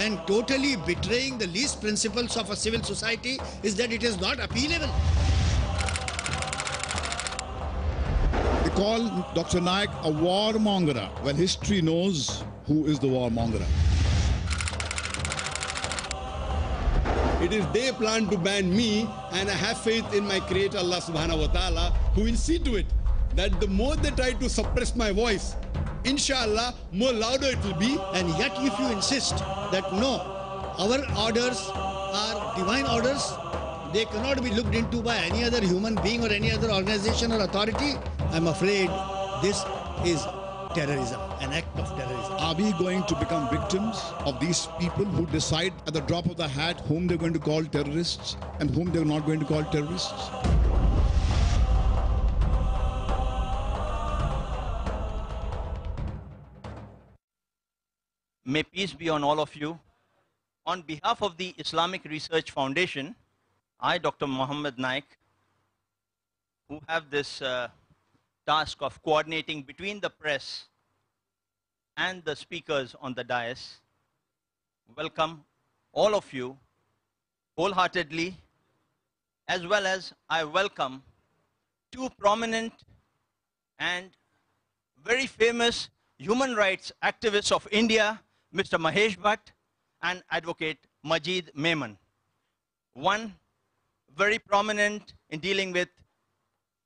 and totally betraying the least principles of a civil society is that it is not appealable. They call Dr. Naik a warmonger. Well, history knows who is the warmonger. It is they plan to ban me, and I have faith in my Creator Allah Subhanahu wa Ta'ala, who will see to it that the more they try to suppress my voice, inshallah, more louder it will be. And yet if you insist that no, our orders are divine orders, they cannot be looked into by any other human being or any other organization or authority, I'm afraid this is terrorism, an act of terrorism. Are we going to become victims of these people who decide at the drop of the hat whom they're going to call terrorists and whom they're not going to call terrorists? May peace be on all of you. On behalf of the Islamic Research Foundation, I, Dr. Muhammad Naik, who have this task of coordinating between the press and the speakers on the dais, welcome all of you wholeheartedly, as well as I welcome two prominent and very famous human rights activists of India, Mr. Mahesh Bhatt and Advocate Majid Memon. One very prominent in dealing with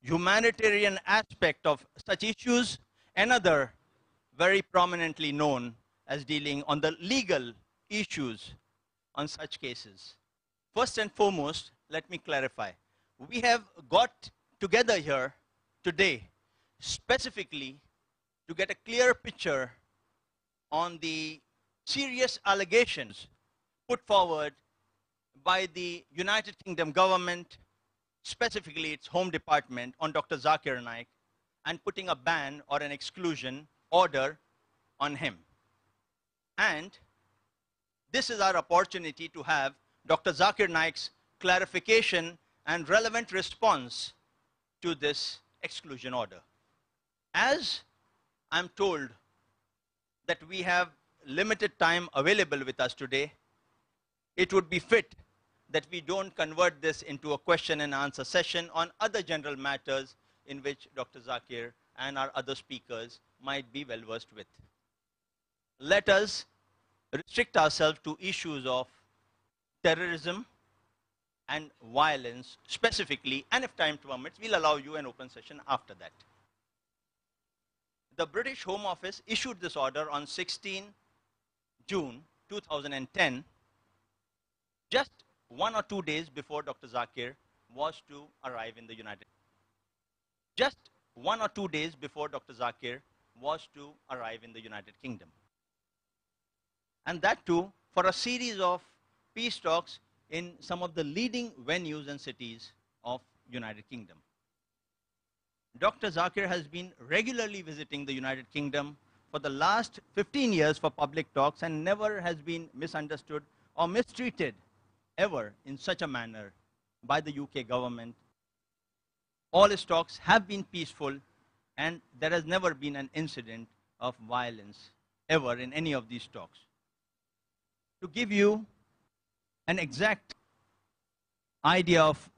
humanitarian aspect of such issues, another very prominently known as dealing on the legal issues on such cases. First and foremost, let me clarify. We have got together here today specifically to get a clear picture on the serious allegations put forward by the United Kingdom government, specifically its Home Department, on Dr. Zakir Naik, and putting a ban or an exclusion order on him. And this is our opportunity to have Dr. Zakir Naik's clarification and relevant response to this exclusion order. As I'm told that we have limited time available with us today, it would be fit that we don't convert this into a question and answer session on other general matters in which Dr. Zakir and our other speakers might be well versed with. Let us restrict ourselves to issues of terrorism and violence specifically, and if time permits, we'll allow you an open session after that. The British Home Office issued this order on 16 June 2010, just 1 or 2 days before Dr. Zakir was to arrive in the United Kingdom. Just 1 or 2 days before Dr. Zakir was to arrive in the United Kingdom. And that too for a series of peace talks in some of the leading venues and cities of United Kingdom. Dr. Zakir has been regularly visiting the United Kingdom for the last 15 years for public talks and never has been misunderstood or mistreated ever in such a manner by the UK government. All his talks have been peaceful and there has never been an incident of violence ever in any of these talks. To give you an exact idea of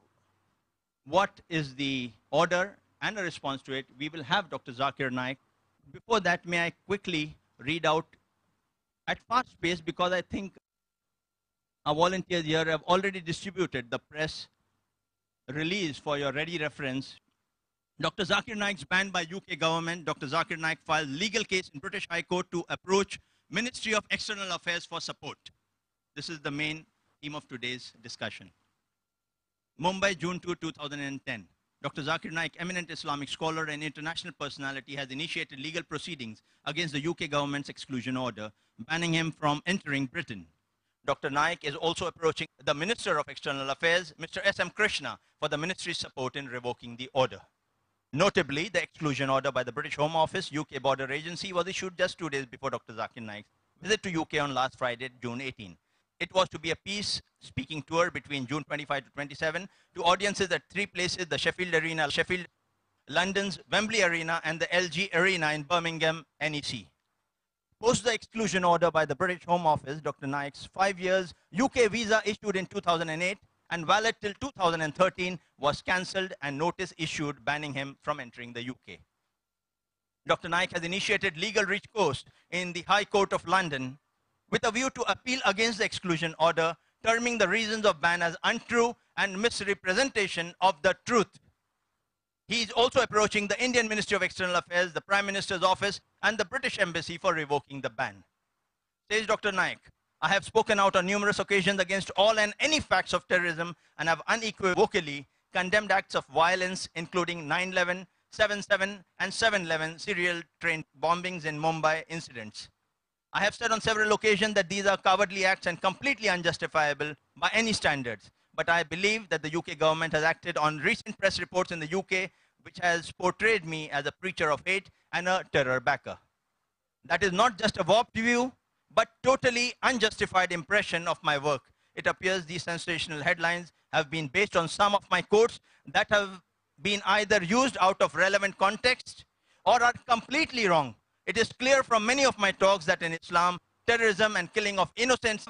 what is the order and a response to it, we will have Dr. Zakir Naik. Before that, may I quickly read out at fast pace, because I think our volunteers here have already distributed the press release for your ready reference. Dr. Zakir Naik's banned by UK government. Dr. Zakir Naik filed legal case in British High Court to approach Ministry of External Affairs for support. This is the main theme of today's discussion. Mumbai, June 2, 2010. Dr. Zakir Naik, eminent Islamic scholar and international personality, has initiated legal proceedings against the UK government's exclusion order, banning him from entering Britain. Dr. Naik is also approaching the Minister of External Affairs, Mr. S.M. Krishna, for the ministry's support in revoking the order. Notably, the exclusion order by the British Home Office, UK Border Agency, was issued just 2 days before Dr. Zakir Naik's visit to UK on last Friday, June 18. It was to be a peace-speaking tour between June 25 to 27 to audiences at 3 places: the Sheffield Arena, Sheffield, London's Wembley Arena, and the LG Arena in Birmingham, NEC. Post the exclusion order by the British Home Office, Dr. Naik's 5 years UK visa issued in 2008 and valid till 2013 was cancelled and notice issued banning him from entering the UK. Dr. Naik has initiated legal recourse in the High Court of London with a view to appeal against the exclusion order, terming the reasons of ban as untrue and misrepresentation of the truth. He is also approaching the Indian Ministry of External Affairs, the Prime Minister's office, and the British Embassy for revoking the ban. Says Dr. Naik, I have spoken out on numerous occasions against all and any facts of terrorism and have unequivocally condemned acts of violence, including 9/11, 7/7, and 7/11 serial train bombings in Mumbai incidents. I have said on several occasions that these are cowardly acts and completely unjustifiable by any standards. But I believe that the UK government has acted on recent press reports in the UK, which has portrayed me as a preacher of hate and a terror backer. That is not just a warped view, but totally unjustified impression of my work. It appears these sensational headlines have been based on some of my quotes that have been either used out of relevant context or are completely wrong. It is clear from many of my talks that in Islam, terrorism and killing of innocents.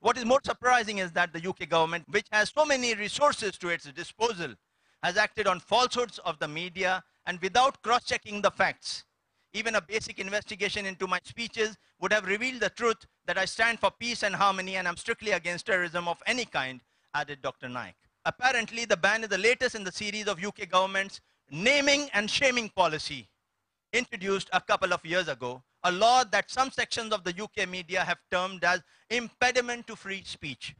What is more surprising is that the UK government, which has so many resources to its disposal, has acted on falsehoods of the media and without cross-checking the facts. Even a basic investigation into my speeches would have revealed the truth that I stand for peace and harmony and am strictly against terrorism of any kind, added Dr. Naik. Apparently, the ban is the latest in the series of UK government's naming and shaming policy, introduced a couple of years ago, a law that some sections of the UK media have termed as impediment to free speech.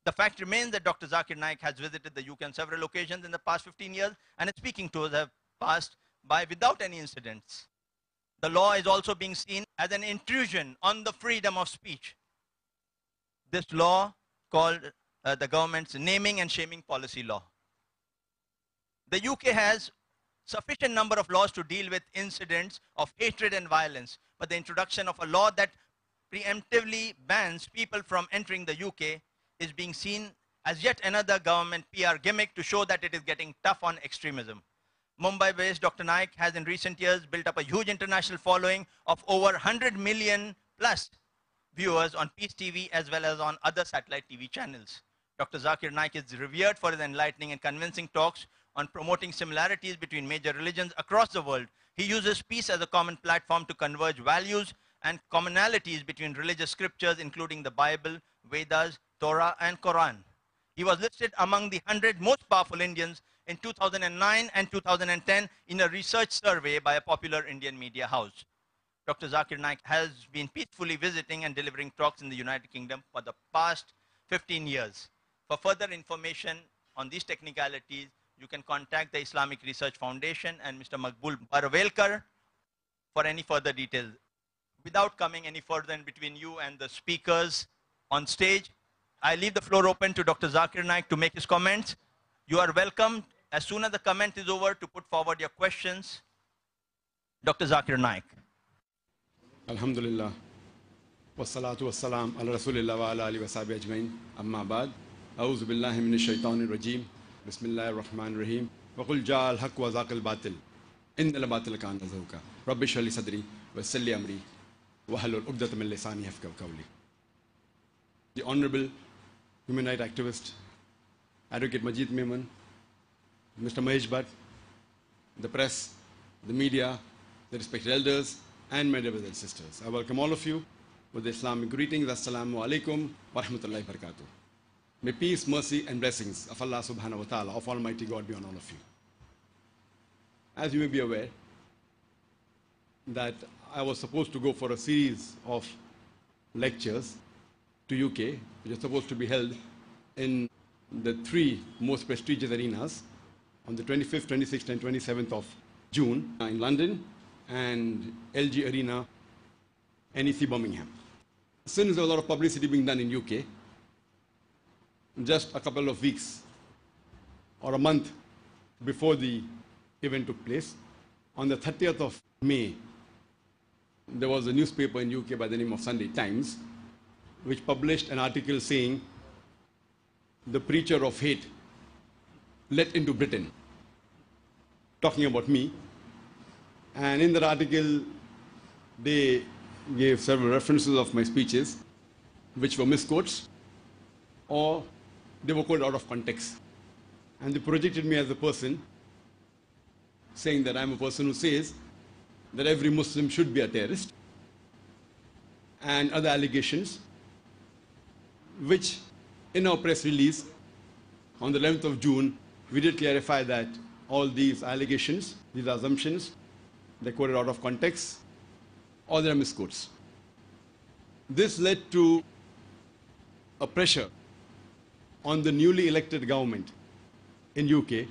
The fact remains that Dr. Zakir Naik has visited the UK on several occasions in the past 15 years, and his speaking tours have passed by without any incidents. The law is also being seen as an intrusion on the freedom of speech. This law, called the government's naming and shaming policy law. The UK has sufficient number of laws to deal with incidents of hatred and violence, but the introduction of a law that preemptively bans people from entering the UK is being seen as yet another government PR gimmick to show that it is getting tough on extremism. Mumbai-based Dr. Naik has in recent years built up a huge international following of over 100 million plus viewers on Peace TV as well as on other satellite TV channels. Dr. Zakir Naik is revered for his enlightening and convincing talks on promoting similarities between major religions across the world. He uses peace as a common platform to converge values and commonalities between religious scriptures, including the Bible, Vedas, Torah, and Quran. He was listed among the 100 most powerful Indians in 2009 and 2010 in a research survey by a popular Indian media house. Dr. Zakir Naik has been peacefully visiting and delivering talks in the United Kingdom for the past 15 years. For further information on these technicalities, you can contact the Islamic Research Foundation and Mr. Maqbool Baravelkar for any further details. Without coming any further in between you and the speakers on stage, I leave the floor open to Dr. Zakir Naik to make his comments. You are welcome, as soon as the comment is over, to put forward your questions. Dr. Zakir Naik. Alhamdulillah. Wassalatu wassalam ala rasulillah wa ala alihi wa sahbihi ajmain. Amma ba'd. A'udhu billahi minash shaitanir rajim. Bismillahir rahmanir rahim. Wa qul ja'al haqq wa zaqal batil. Innal batila kana zahuqa. Rabbi shrah li sadri wa yassir li amri wa hlul 'uqdatam min lisani yafqahu qawli. The Honorable Human Rights Activist, Advocate Majid Memon, Mr. Mahesh Bhatt, the press, the media, the respected elders, and my brothers and sisters. I welcome all of you with the Islamic greetings. Assalamu alaikum wa rahmatullahi wa barakatuh. May peace, mercy, and blessings of Allah subhanahu wa ta'ala, of Almighty God, be on all of you. As you may be aware, that I was supposed to go for a series of lectures to UK, which is supposed to be held in the 3 most prestigious arenas on the 25th, 26th, and 27th of June in London and LG Arena, NEC Birmingham. Since there was a lot of publicity being done in UK, just a couple of weeks or a month before the event took place, on the 30th of May, there was a newspaper in UK by the name of Sunday Times, which published an article saying, "The preacher of hate let into Britain," talking about me. And in that article, they gave several references of my speeches, which were misquotes, or they were quoted out of context. And they projected me as a person, saying that I'm a person who says that every Muslim should be a terrorist, and other allegations, which in our press release on the 11th of June, we did clarify that all these allegations, these assumptions, they're quoted out of context, or they're misquotes. This led to a pressure on the newly elected government in UK,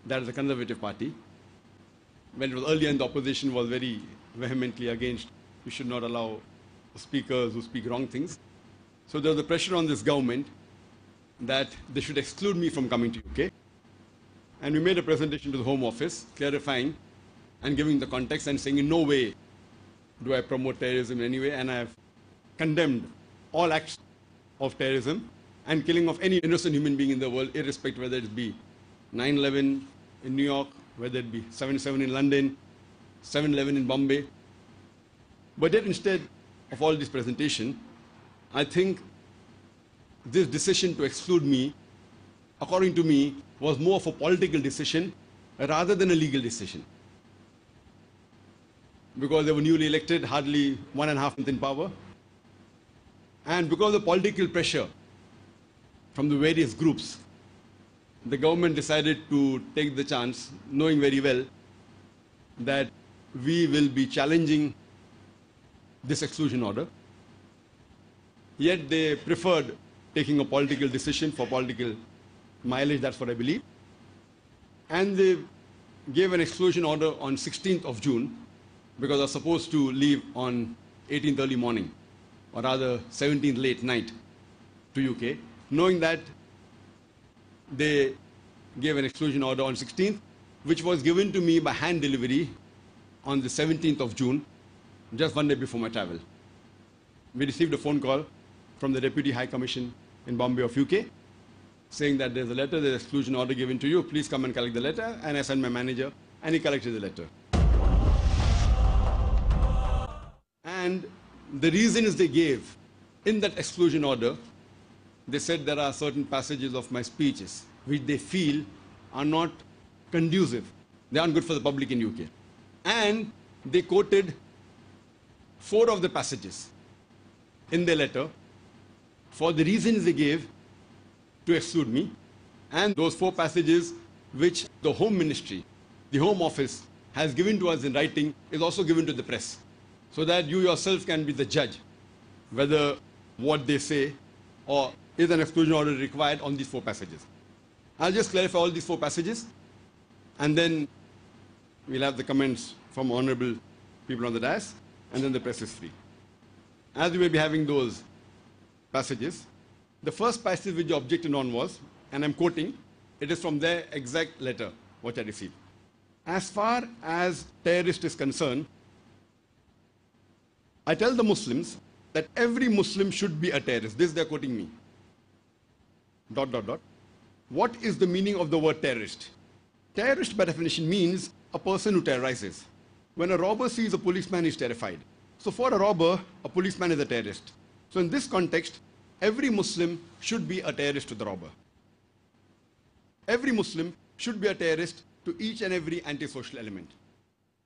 that is the Conservative Party. When it was earlier in the opposition, was very vehemently against, we should not allow speakers who speak wrong things. So there was a pressure on this government that they should exclude me from coming to UK. And we made a presentation to the Home Office clarifying and giving the context and saying in no way do I promote terrorism in any way, and I have condemned all acts of terrorism and killing of any innocent human being in the world, irrespective whether it be 9/11 in New York, whether it be 7/7 in London, 7/11 in Bombay. But yet instead of all this presentation, I think this decision to exclude me, according to me, was more of a political decision rather than a legal decision. Because they were newly elected, hardly 1.5 months in power. And because of political pressure from the various groups, the government decided to take the chance, knowing very well that we will be challenging this exclusion order. Yet they preferred taking a political decision for political mileage, that's what I believe. And they gave an exclusion order on 16th of June, because I was supposed to leave on 18th early morning, or rather 17th late night to UK, knowing that they gave an exclusion order on 16th, which was given to me by hand delivery on the 17th of June, just one day before my travel. We received a phone call from the Deputy High Commission in Bombay of UK, saying that there's a letter, there's an exclusion order given to you, please come and collect the letter. And I sent my manager, and he collected the letter. And the reasons they gave in that exclusion order, they said there are certain passages of my speeches which they feel are not conducive. They aren't good for the public in UK. And they quoted 4 of the passages in their letter for the reasons they gave to exclude me. And those 4 passages which the Home Ministry, the Home Office, has given to us in writing is also given to the press, so that you yourself can be the judge whether what they say or is an exclusion order required on these 4 passages. I'll just clarify all these 4 passages, and then we'll have the comments from honorable people on the dais, and then the press is free. As we may be having those passages, the first passage which you objected on was, and I'm quoting, it is from their exact letter what I received. As far as terrorist is concerned, I tell the Muslims that every Muslim should be a terrorist. This they're quoting me. ... What is the meaning of the word terrorist? Terrorist by definition means a person who terrorizes. When a robber sees a policeman, he's terrified. So for a robber, a policeman is a terrorist. So in this context, every Muslim should be a terrorist to the robber. Every Muslim should be a terrorist to each and every antisocial element.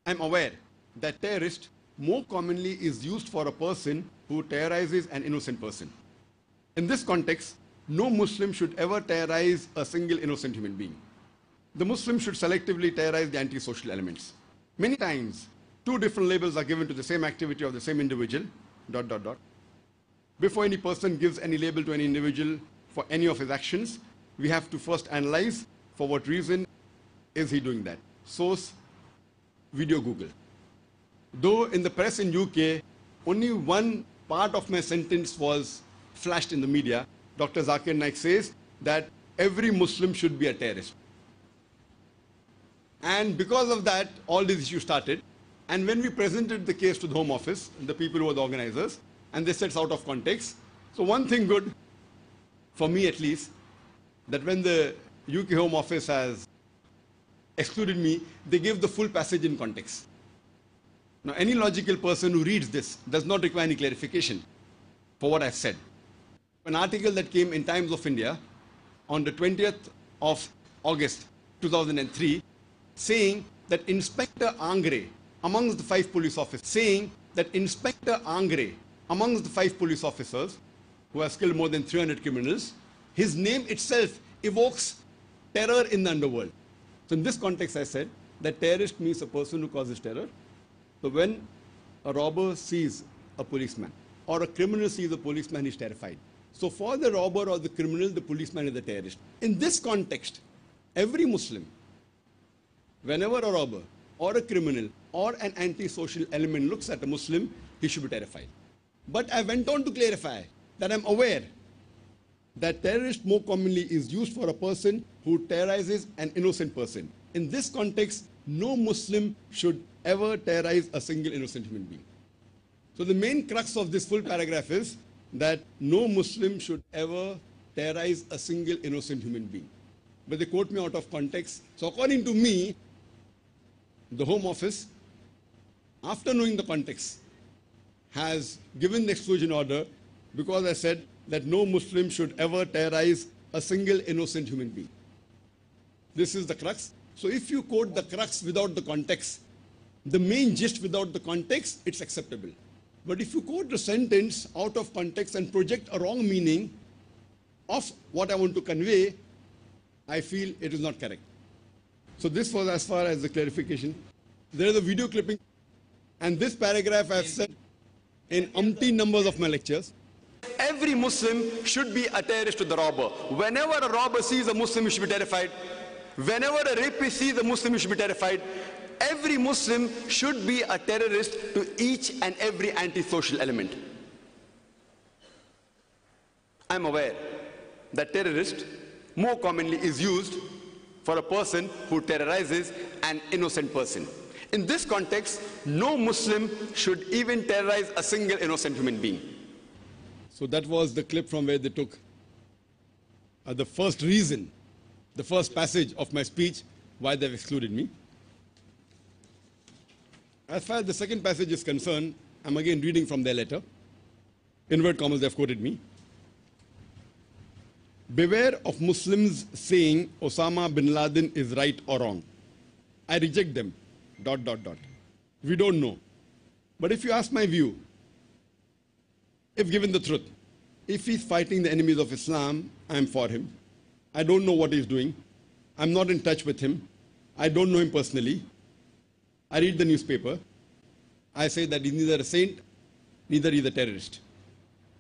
I'm aware that terrorist more commonly is used for a person who terrorizes an innocent person. In this context, no Muslim should ever terrorize a single innocent human being. The Muslim should selectively terrorize the antisocial elements. Many times, 2 different labels are given to the same activity of the same individual, ... Before any person gives any label to any individual for any of his actions, we have to first analyze for what reason is he doing that. Source, video Google. Though in the press in UK, only one part of my sentence was flashed in the media, Dr. Zakir Naik says that every Muslim should be a terrorist. And because of that, all these issues started. And when we presented the case to the Home Office, the people who were the organizers, and they said it's out of context. So one thing good, for me at least, that when the UK Home Office has excluded me, they gave the full passage in context. Now, any logical person who reads this does not require any clarification for what I've said. An article that came in Times of India on the 20th of August 2003 saying that Inspector Angre, amongst the 5 police officers, who has killed more than 300 criminals, his name itself evokes terror in the underworld. So in this context, I said that terrorist means a person who causes terror. So when a robber sees a policeman or a criminal sees a policeman, he's terrified. So for the robber or the criminal, the policeman is the terrorist. In this context, every Muslim, whenever a robber or a criminal or an anti-social element looks at a Muslim, he should be terrified. But I went on to clarify that I'm aware that terrorist more commonly is used for a person who terrorizes an innocent person. In this context, no Muslim should ever terrorize a single innocent human being. So the main crux of this full paragraph is that no Muslim should ever terrorize a single innocent human being. But they quote me out of context. So according to me, the Home Office, after knowing the context, has given the exclusion order because I said that no Muslim should ever terrorize a single innocent human being. This is the crux. So if you quote the crux without the context, the main gist without the context, it's acceptable. But if you quote the sentence out of context and project a wrong meaning of what I want to convey, I feel it is not correct. So this was as far as the clarification. There is a video clipping, and this paragraph I have said in umpteen numbers of my lectures. Every Muslim should be a terrorist to the robber. Whenever a robber sees a Muslim, he should be terrified. Whenever a rapist sees a Muslim, he should be terrified. Every Muslim should be a terrorist to each and every antisocial element. I'm aware that terrorist more commonly is used for a person who terrorizes an innocent person. In this context, no Muslim should even terrorize a single innocent human being. So that was the clip from where they took the first reason, the first passage of my speech, why they've excluded me. As far as the second passage is concerned, I'm again reading from their letter. Inward commas, they've quoted me. Beware of Muslims saying Osama bin Laden is right or wrong. I reject them. ... We don't know. But if you ask my view, if given the truth, if he's fighting the enemies of Islam, I'm for him. I don't know what he's doing. I'm not in touch with him. I don't know him personally. I read the newspaper. I say that he's neither a saint, neither he's a terrorist.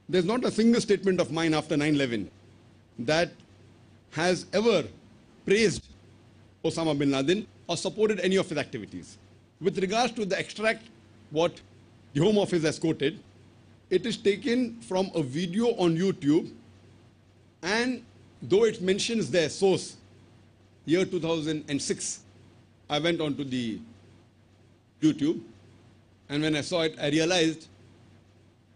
There's not a single statement of mine after 9/11 that has ever praised Osama bin Laden or supported any of his activities. With regards to the extract, what the Home Office has quoted, it is taken from a video on YouTube, and though it mentions their source, year 2006, I went onto the YouTube, and when I saw it, I realized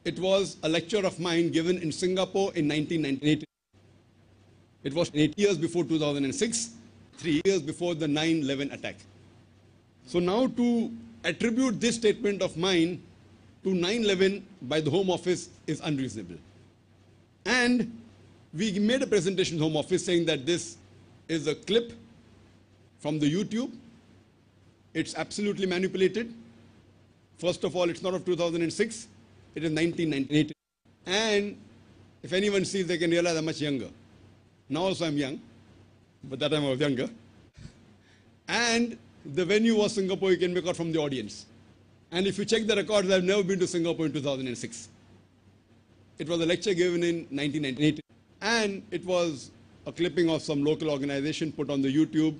it was a lecture of mine given in Singapore in 1998. It was 8 years before 2006, 3 years before the 9/11 attack. So now to attribute this statement of mine to 9/11 by the Home Office is unreasonable. And we made a presentation to the Home Office saying that this is a clip from the YouTube. It's absolutely manipulated. First of all, it's not of 2006, it is 1998. And if anyone sees, they can realize I'm much younger. Now also I'm young, but that time I was younger. And the venue was Singapore, you can make out from the audience. And if you check the records, I've never been to Singapore in 2006. It was a lecture given in 1998. And it was a clipping of some local organization put on the YouTube.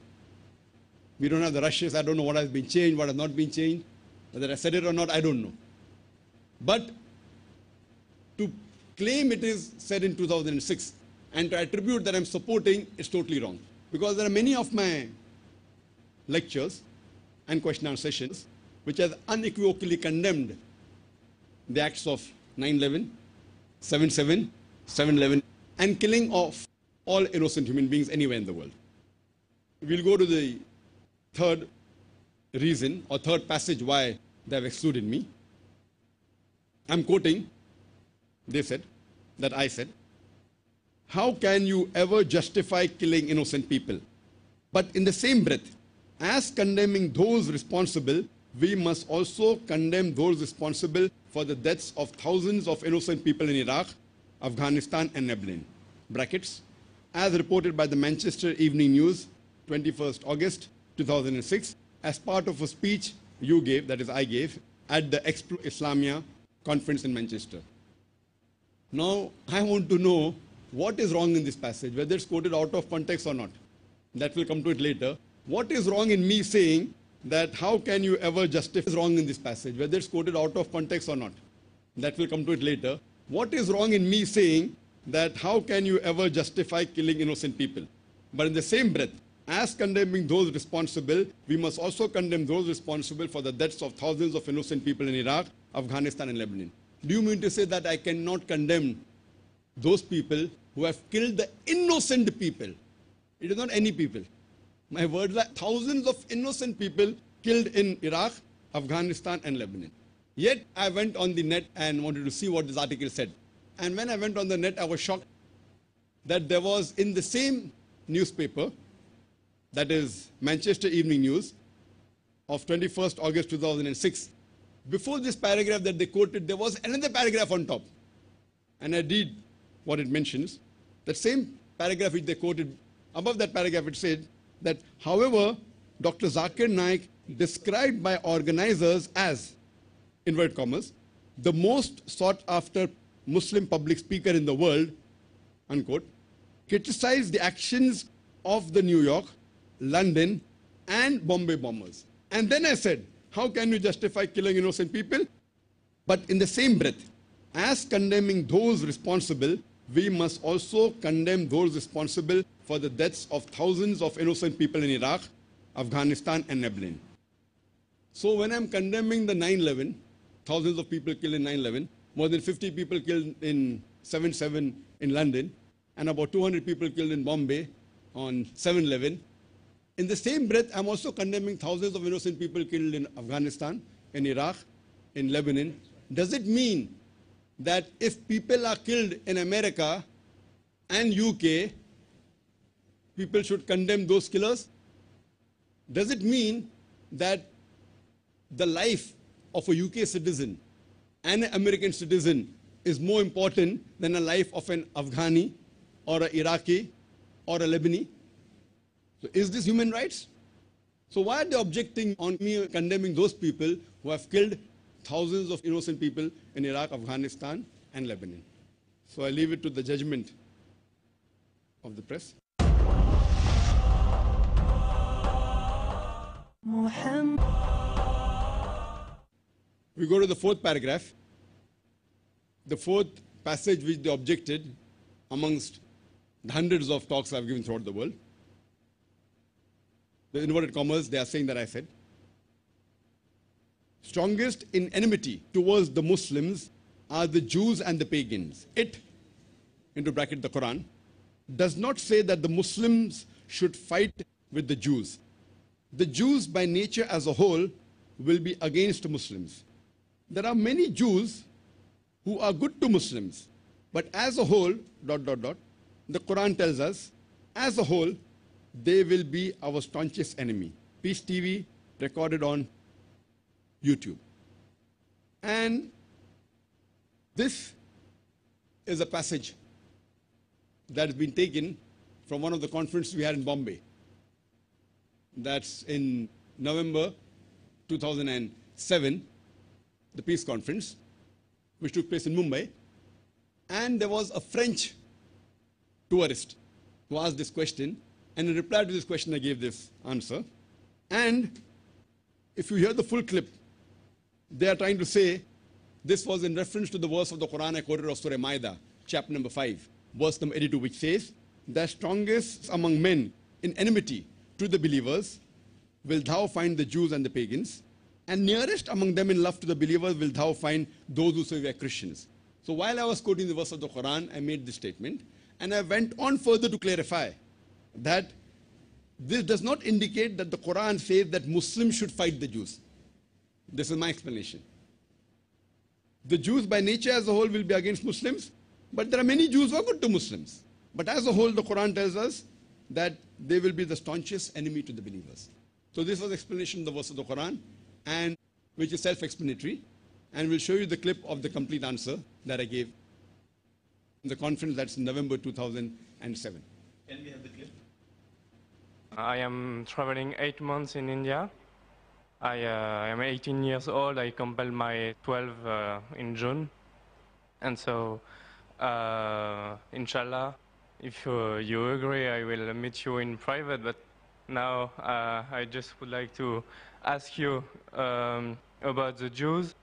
We don't have the rushes. I don't know what has been changed, what has not been changed. Whether I said it or not, I don't know. But to claim it is said in 2006 and to attribute that I'm supporting is totally wrong. Because there are many of my lectures and question and answer sessions which has unequivocally condemned the acts of 9/11, 7/7, 7/11, and killing of all innocent human beings anywhere in the world. We'll go to the third reason or third passage why they have excluded me. I'm quoting, they said, that I said, how can you ever justify killing innocent people? But in the same breath, as condemning those responsible, we must also condemn those responsible for the deaths of thousands of innocent people in Iraq, Afghanistan and Lebanon. Brackets, as reported by the Manchester Evening News, 21st August 2006, as part of a speech you gave, that is I gave, at the Expo Islamia conference in Manchester. Now, I want to know what is wrong in this passage, whether it's quoted out of context or not. That will come to it later. What is wrong in me saying that how can you ever justify is wrong in this passage, whether it's quoted out of context or not? That will come to it later. What is wrong in me saying that how can you ever justify killing innocent people? But in the same breath, as condemning those responsible, we must also condemn those responsible for the deaths of thousands of innocent people in Iraq, Afghanistan and Lebanon. Do you mean to say that I cannot condemn those people who have killed the innocent people? It is not any people. My words are thousands of innocent people killed in Iraq, Afghanistan and Lebanon. Yet I went on the net and wanted to see what this article said. And when I went on the net, I was shocked that there was in the same newspaper, that is Manchester Evening News, of 21st August 2006, before this paragraph that they quoted, there was another paragraph on top. And I read what it mentions. That same paragraph which they quoted, above that paragraph it said that, however, Dr. Zakir Naik, described by organizers as, inverted commas, the most sought after Muslim public speaker in the world, unquote, criticized the actions of the New York, London, and Bombay bombers. And then I said, how can you justify killing innocent people? But in the same breath, as condemning those responsible, we must also condemn those responsible for the deaths of thousands of innocent people in Iraq, Afghanistan, and Lebanon. So when I'm condemning the 9/11, thousands of people killed in 9/11, more than 50 people killed in 7/7 in London, and about 200 people killed in Bombay on 7/11. In the same breath, I'm also condemning thousands of innocent people killed in Afghanistan, in Iraq, in Lebanon. Does it mean that if people are killed in America and UK, people should condemn those killers? Does it mean that the life of a UK citizen and an American citizen is more important than the life of an Afghani or an Iraqi or a Lebanese? So is this human rights? So why are they objecting on me condemning those people who have killed thousands of innocent people in Iraq, Afghanistan, and Lebanon? So I leave it to the judgment of the press. We go to the fourth paragraph. The fourth passage which they objected amongst the hundreds of talks I've given throughout the world. The inverted commas, they are saying that I said, strongest in enmity towards the Muslims are the Jews and the pagans. It, into bracket the Quran, does not say that the Muslims should fight with the Jews. The Jews by nature as a whole will be against Muslims. There are many Jews who are good to Muslims, but as a whole, the Quran tells us, as a whole, they will be our staunchest enemy. Peace TV recorded on YouTube. And this is a passage that has been taken from one of the conferences we had in Bombay. That's in November 2007, the peace conference, which took place in Mumbai. And there was a French tourist who asked this question, and in reply to this question, I gave this answer. And if you hear the full clip, they are trying to say this was in reference to the verse of the Quran I quoted of Surah Maida, chapter number 5, verse number 82, which says, the strongest among men in enmity to the believers will thou find the Jews and the pagans, and nearest among them in love to the believers will thou find those who say we are Christians. So while I was quoting the verse of the Quran, I made this statement, and I went on further to clarify that this does not indicate that the Quran says that Muslims should fight the Jews. This is my explanation. The Jews by nature as a whole will be against Muslims, but there are many Jews who are good to Muslims. But as a whole, the Quran tells us that they will be the staunchest enemy to the believers. So this was explanation of the verse of the Quran, and which is self-explanatory. And we'll show you the clip of the complete answer that I gave in the conference that's in November 2007. Can we have the clip? I am traveling 8 months in India. I am 18 years old. I completed my 12 in June. And so, inshallah, if you agree, I will meet you in private. But now I just would like to ask you about the Jews.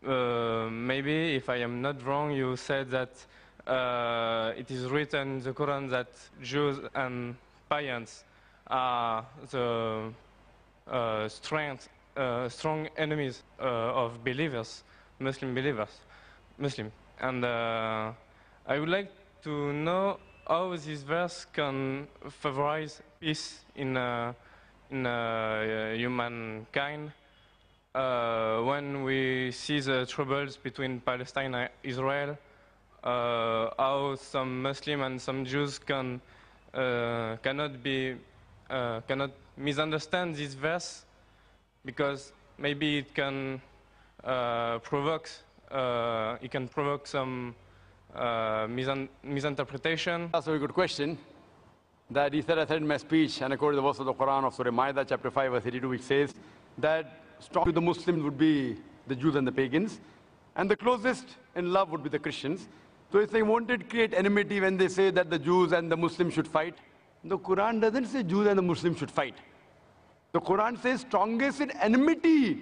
Maybe, if I am not wrong, you said that it is written in the Quran that Jews and pagans are the strong enemies of believers, Muslim believers, And I would like to know how this verse can favorize peace in humankind when we see the troubles between Palestine and Israel, how some Muslims and some Jews cannot misunderstand this verse, because maybe it can provoke some misinterpretation. That's a very good question. That he said, I said in my speech, and according to the verse of the Quran of Surah Ma'idah, chapter 5, verse 82, which says that strong to the Muslims would be the Jews and the pagans, and the closest in love would be the Christians. So if they wanted to create enmity when they say that the Jews and the Muslims should fight, the Quran doesn't say Jews and the Muslims should fight. The Quran says strongest in enmity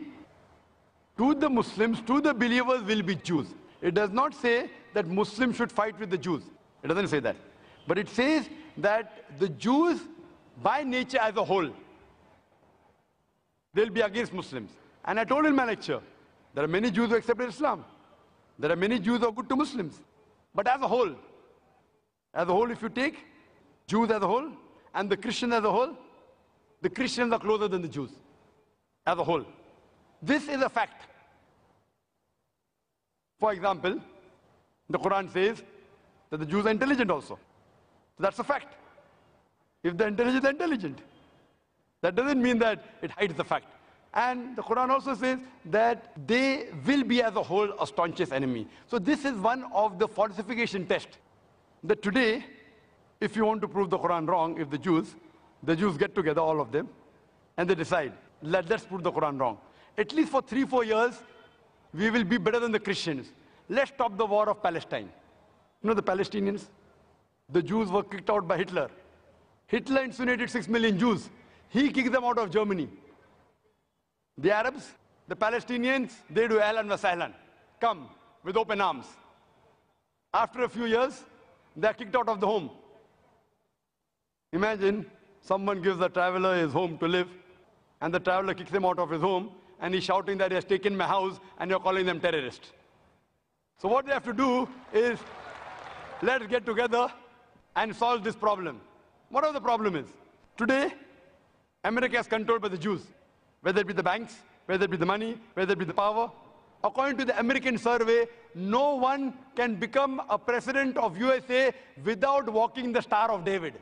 to the Muslims, to the believers, will be Jews. It does not say that Muslims should fight with the Jews. It doesn't say that. But it says that the Jews, by nature as a whole, they'll be against Muslims. And I told in my lecture, there are many Jews who accepted Islam. There are many Jews who are good to Muslims. But as a whole, if you take Jews as a whole and the Christians as a whole, the Christians are closer than the Jews as a whole. This is a fact. For example, the Quran says that the Jews are intelligent also. So that's a fact. If they're intelligent, they're intelligent. That doesn't mean that it hides the fact. And the Quran also says that they will be as a whole a staunchest enemy. So this is one of the falsification tests. That today, if you want to prove the Quran wrong, if the Jews get together, all of them, and they decide, let's prove the Quran wrong. At least for 3-4 years, we will be better than the Christians. Let's stop the war of Palestine. You know the Palestinians? The Jews were kicked out by Hitler. Hitler incinerated 6 million Jews. He kicked them out of Germany. The Arabs, the Palestinians, they do ahlan wa sahlan. Come with open arms. After a few years, they are kicked out of the home. Imagine someone gives a traveler his home to live, and the traveler kicks him out of his home, and he's shouting that he has taken my house, and you're calling them terrorists. So what they have to do is, let's get together and solve this problem. Whatever the problem is. Today, America is controlled by the Jews. Whether it be the banks, whether it be the money, whether it be the power. According to the American survey, no one can become a president of USA without walking the Star of David.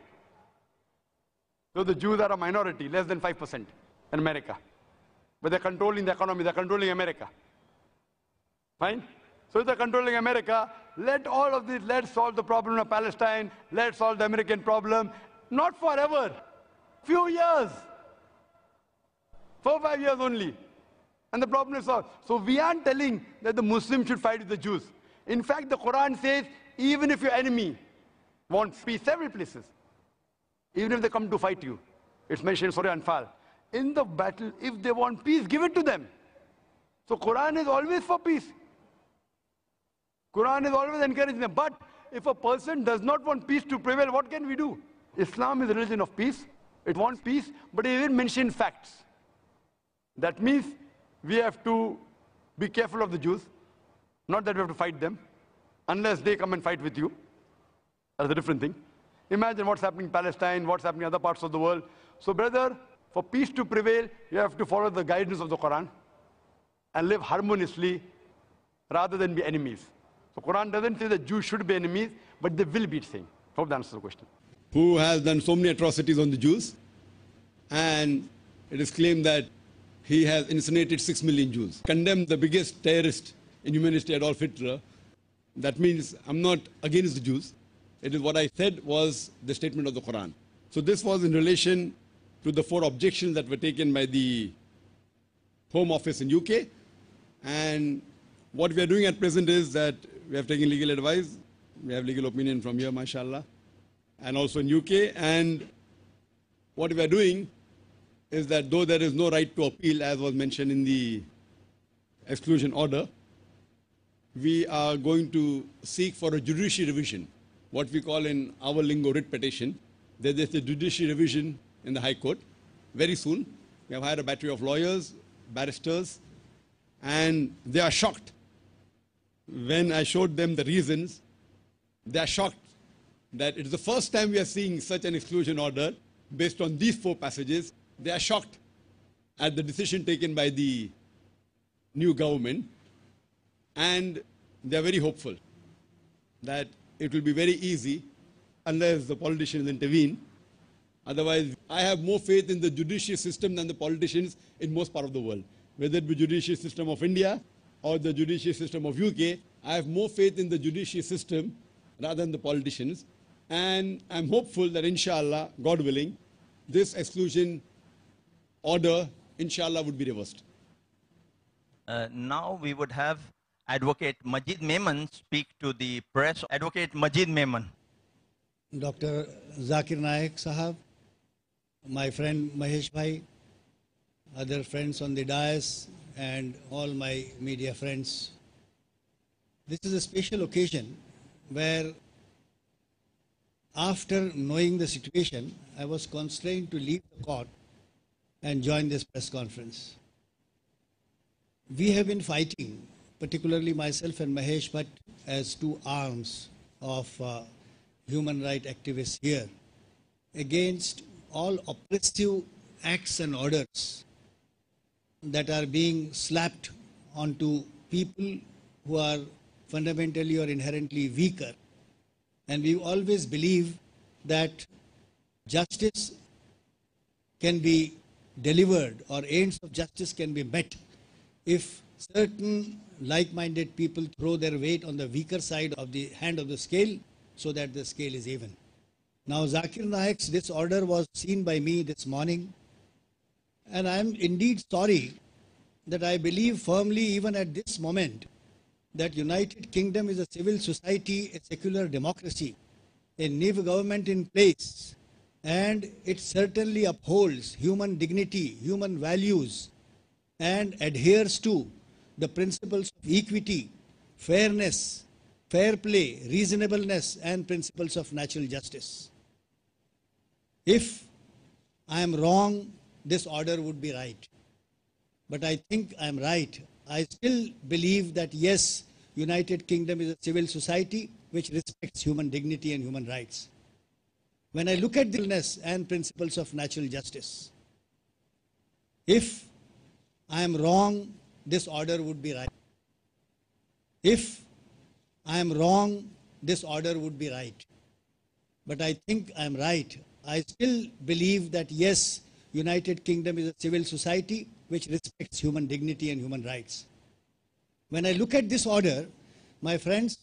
So the Jews are a minority, less than 5% in America. But they're controlling the economy, they're controlling America. Fine? So if they're controlling America, let all of this, let's solve the problem of Palestine, let's solve the American problem. Not forever. Few years. 4 or 5 years only. And the problem is solved. So we aren't telling that the Muslims should fight with the Jews. In fact, the Quran says, even if your enemy wants peace, several places, even if they come to fight you, it's mentioned in Surah Anfal, in the battle, if they want peace, give it to them. So Quran is always for peace. Quran is always encouraging them. But if a person does not want peace to prevail, what can we do? Islam is a religion of peace. It wants peace, but it even mentions facts. That means we have to be careful of the Jews. Not that we have to fight them, unless they come and fight with you. That's a different thing. Imagine what's happening in Palestine, what's happening in other parts of the world. So brother, for peace to prevail, you have to follow the guidance of the Quran. and live harmoniously rather than be enemies. So Quran doesn't say that Jews should be enemies, but they will be saying. Hope that answers the question. Who has done so many atrocities on the Jews, and it is claimed that he has incinerated 6 million Jews. Condemned the biggest terrorist in human history, Adolf Hitler. That means I'm not against the Jews. It is what I said was the statement of the Quran. So this was in relation to the 4 objections that were taken by the Home Office in UK. And what we are doing at present is that we have taken legal advice. We have legal opinion from here, mashallah, and also in UK. And what we are doing is that though there is no right to appeal, as was mentioned in the exclusion order, we are going to seek for a judicial revision, what we call in our lingo writ petition. There is a judicial revision in the High Court very soon. We have hired a battery of lawyers, barristers, and they are shocked. When I showed them the reasons, they are shocked that it is the first time we are seeing such an exclusion order based on these 4 passages. They are shocked at the decision taken by the new government, and they are very hopeful that it will be very easy unless the politicians intervene. Otherwise, I have more faith in the judicial system than the politicians in most part of the world. Whether it be judicial system of India or the judicial system of UK, I have more faith in the judicial system rather than the politicians. And I'm hopeful that inshallah, God willing, this exclusion order, inshallah, would be reversed. Now we would have Advocate Majid Memon speak to the press. Advocate Majid Memon. Dr. Zakir Naik Sahab, my friend Mahesh Bhai, other friends on the dais, and all my media friends. This is a special occasion where, after knowing the situation, I was constrained to leave the court and join this press conference. We have been fighting, particularly myself and Mahesh Bhatt, as 2 arms of human rights activists here, against all oppressive acts and orders that are being slapped onto people who are fundamentally or inherently weaker. And we always believe that justice can be delivered, or ends of justice can be met, if certain like-minded people throw their weight on the weaker side of the hand of the scale, so that the scale is even. Now, Zakir Naik's this order was seen by me this morning, and I am indeed sorry that I believe firmly, even at this moment, that United Kingdom is a civil society, a secular democracy, a new government in place, and it certainly upholds human dignity, human values, and adheres to the principles of equity, fairness, fair play, reasonableness, and principles of natural justice. If I am wrong, this order would be right. But I think I am right. I still believe that yes, United Kingdom is a civil society which respects human dignity and human rights. When I look at the fairness and principles of natural justice, if I am wrong, this order would be right. If I am wrong, this order would be right. But I think I am right. I still believe that yes, United Kingdom is a civil society which respects human dignity and human rights. When I look at this order, my friends,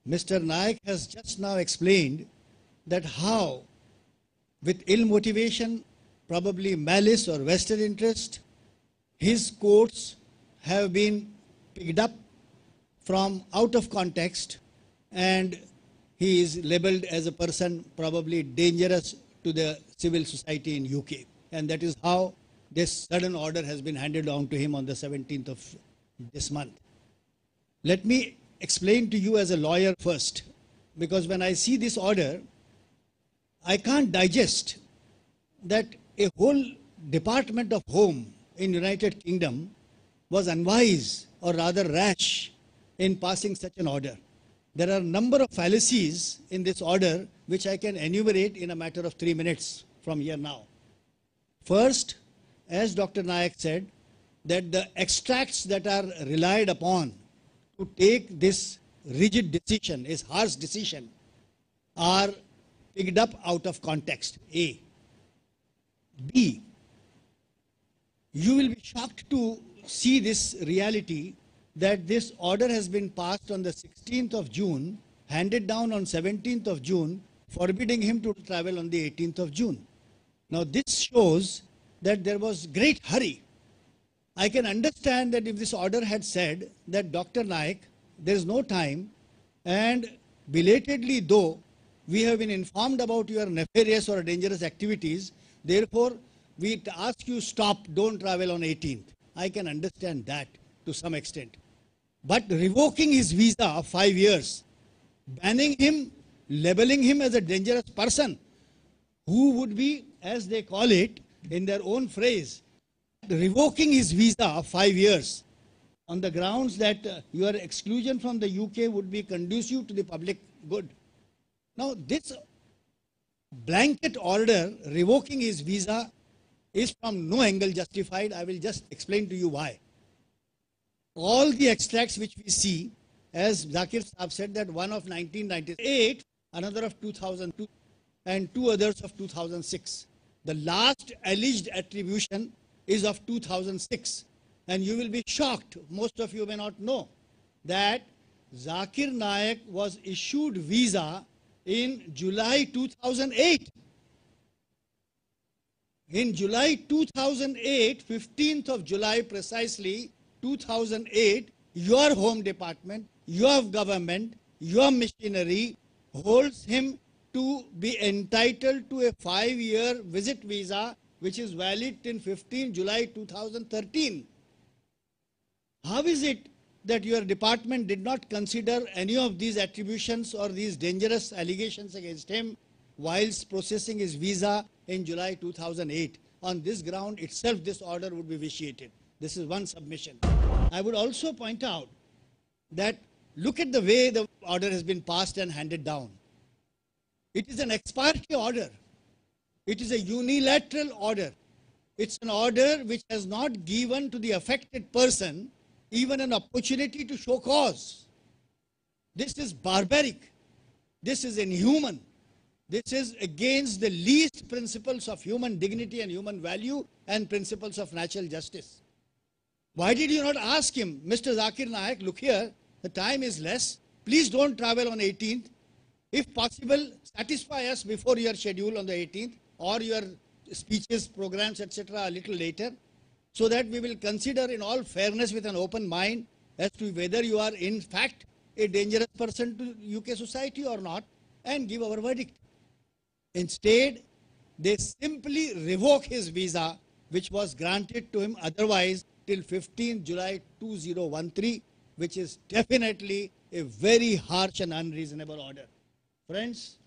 Mr. Naik has just now explained that how, with ill motivation, probably malice or vested interest, his quotes have been picked up from out of context, and he is labeled as a person probably dangerous to the civil society in UK. And that is how this sudden order has been handed on to him on the 17th of this month. Let me explain to you as a lawyer first, because when I see this order, I can't digest that a whole Department of Home in United Kingdom was unwise, or rather rash, in passing such an order. There are a number of fallacies in this order which I can enumerate in a matter of 3 minutes from here now. First, as Dr. Naik said, that the extracts that are relied upon to take this rigid decision, this harsh decision, are picked up out of context, A. B, you will be shocked to see this reality that this order has been passed on the 16th of June, handed down on 17th of June, forbidding him to travel on the 18th of June. Now this shows that there was great hurry. I can understand that if this order had said that Dr. Naik, there is no time, and belatedly though we have been informed about your nefarious or dangerous activities, therefore we ask you stop, don't travel on 18th. I can understand that to some extent. But revoking his visa of 5 years, banning him, labeling him as a dangerous person, who would be, as they call it in their own phrase, revoking his visa of 5 years on the grounds that your exclusion from the UK would be conducive to the public good. Now this blanket order revoking his visa is from no angle justified. I will just explain to you why. All the extracts which we see, as Zakir Saab said, that one of 1998, another of 2002, and two others of 2006. The last alleged attribution is of 2006. And you will be shocked, most of you may not know, that Zakir Naik was issued visa in July 2008. In July 2008, 15th of July precisely, 2008, your home department, your government, your machinery holds him to be entitled to a 5-year visit visa which is valid till 15 July 2013. How is it that your department did not consider any of these attributions or these dangerous allegations against him whilst processing his visa in July 2008? On this ground itself, this order would be vitiated. This is one submission. I would also point out that look at the way the order has been passed and handed down. It is an ex parte order. It is a unilateral order. It's an order which has not given to the affected person even an opportunity to show cause. This is barbaric. This is inhuman. This is against the least principles of human dignity and human value and principles of natural justice. Why did you not ask him, Mr. Zakir Naik, look here, the time is less. Please don't travel on 18th. If possible, satisfy us before your schedule on the 18th or your speeches, programs, etc. a little later, so that we will consider in all fairness with an open mind as to whether you are in fact a dangerous person to UK society or not, and give our verdict. Instead, they simply revoke his visa, which was granted to him otherwise till 15 July 2013, which is definitely a very harsh and unreasonable order. Friends,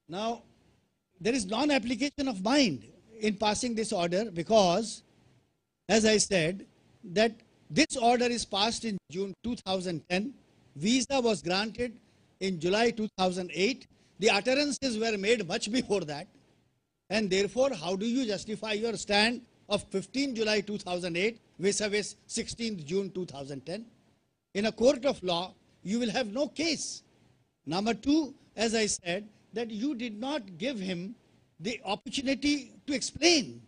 now there is non-application of mind in passing this order because, as I said, that this order is passed in June 2010, visa was granted in July 2008, the utterances were made much before that, and therefore how do you justify your stand of 15 July 2008 vis-a-vis 16th June 2010? In a court of law, you will have no case. Number two, as I said, that you did not give him the opportunity to explain.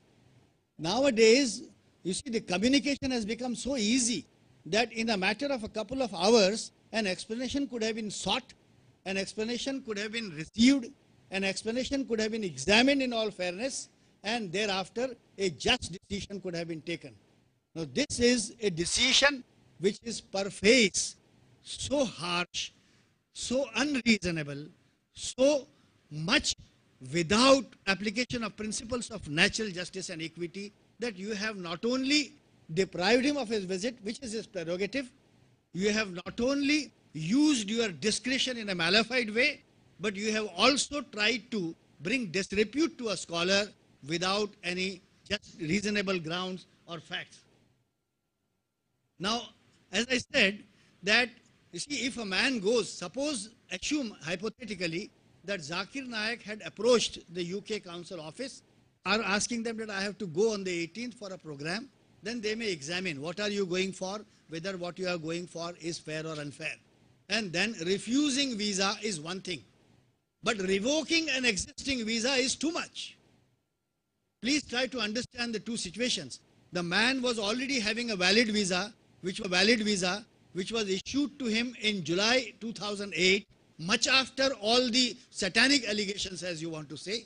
Nowadays, you see, the communication has become so easy that in a matter of a couple of hours, an explanation could have been sought, an explanation could have been received, an explanation could have been examined in all fairness, and thereafter a just decision could have been taken. Now this is a decision which is per face so harsh, so unreasonable, so much without application of principles of natural justice and equity, that you have not only deprived him of his visit, which is his prerogative, you have not only used your discretion in a malified way, but you have also tried to bring disrepute to a scholar without any just reasonable grounds or facts. Now, as I said, that, you see, if a man goes, suppose, assume hypothetically, that Zakir Naik had approached the UK Council office are asking them that I have to go on the 18th for a program, then they may examine what are you going for, whether what you are going for is fair or unfair. And then refusing visa is one thing, but revoking an existing visa is too much. Please try to understand the two situations. The man was already having a valid visa, which was issued to him in July 2008, much after all the satanic allegations, as you want to say,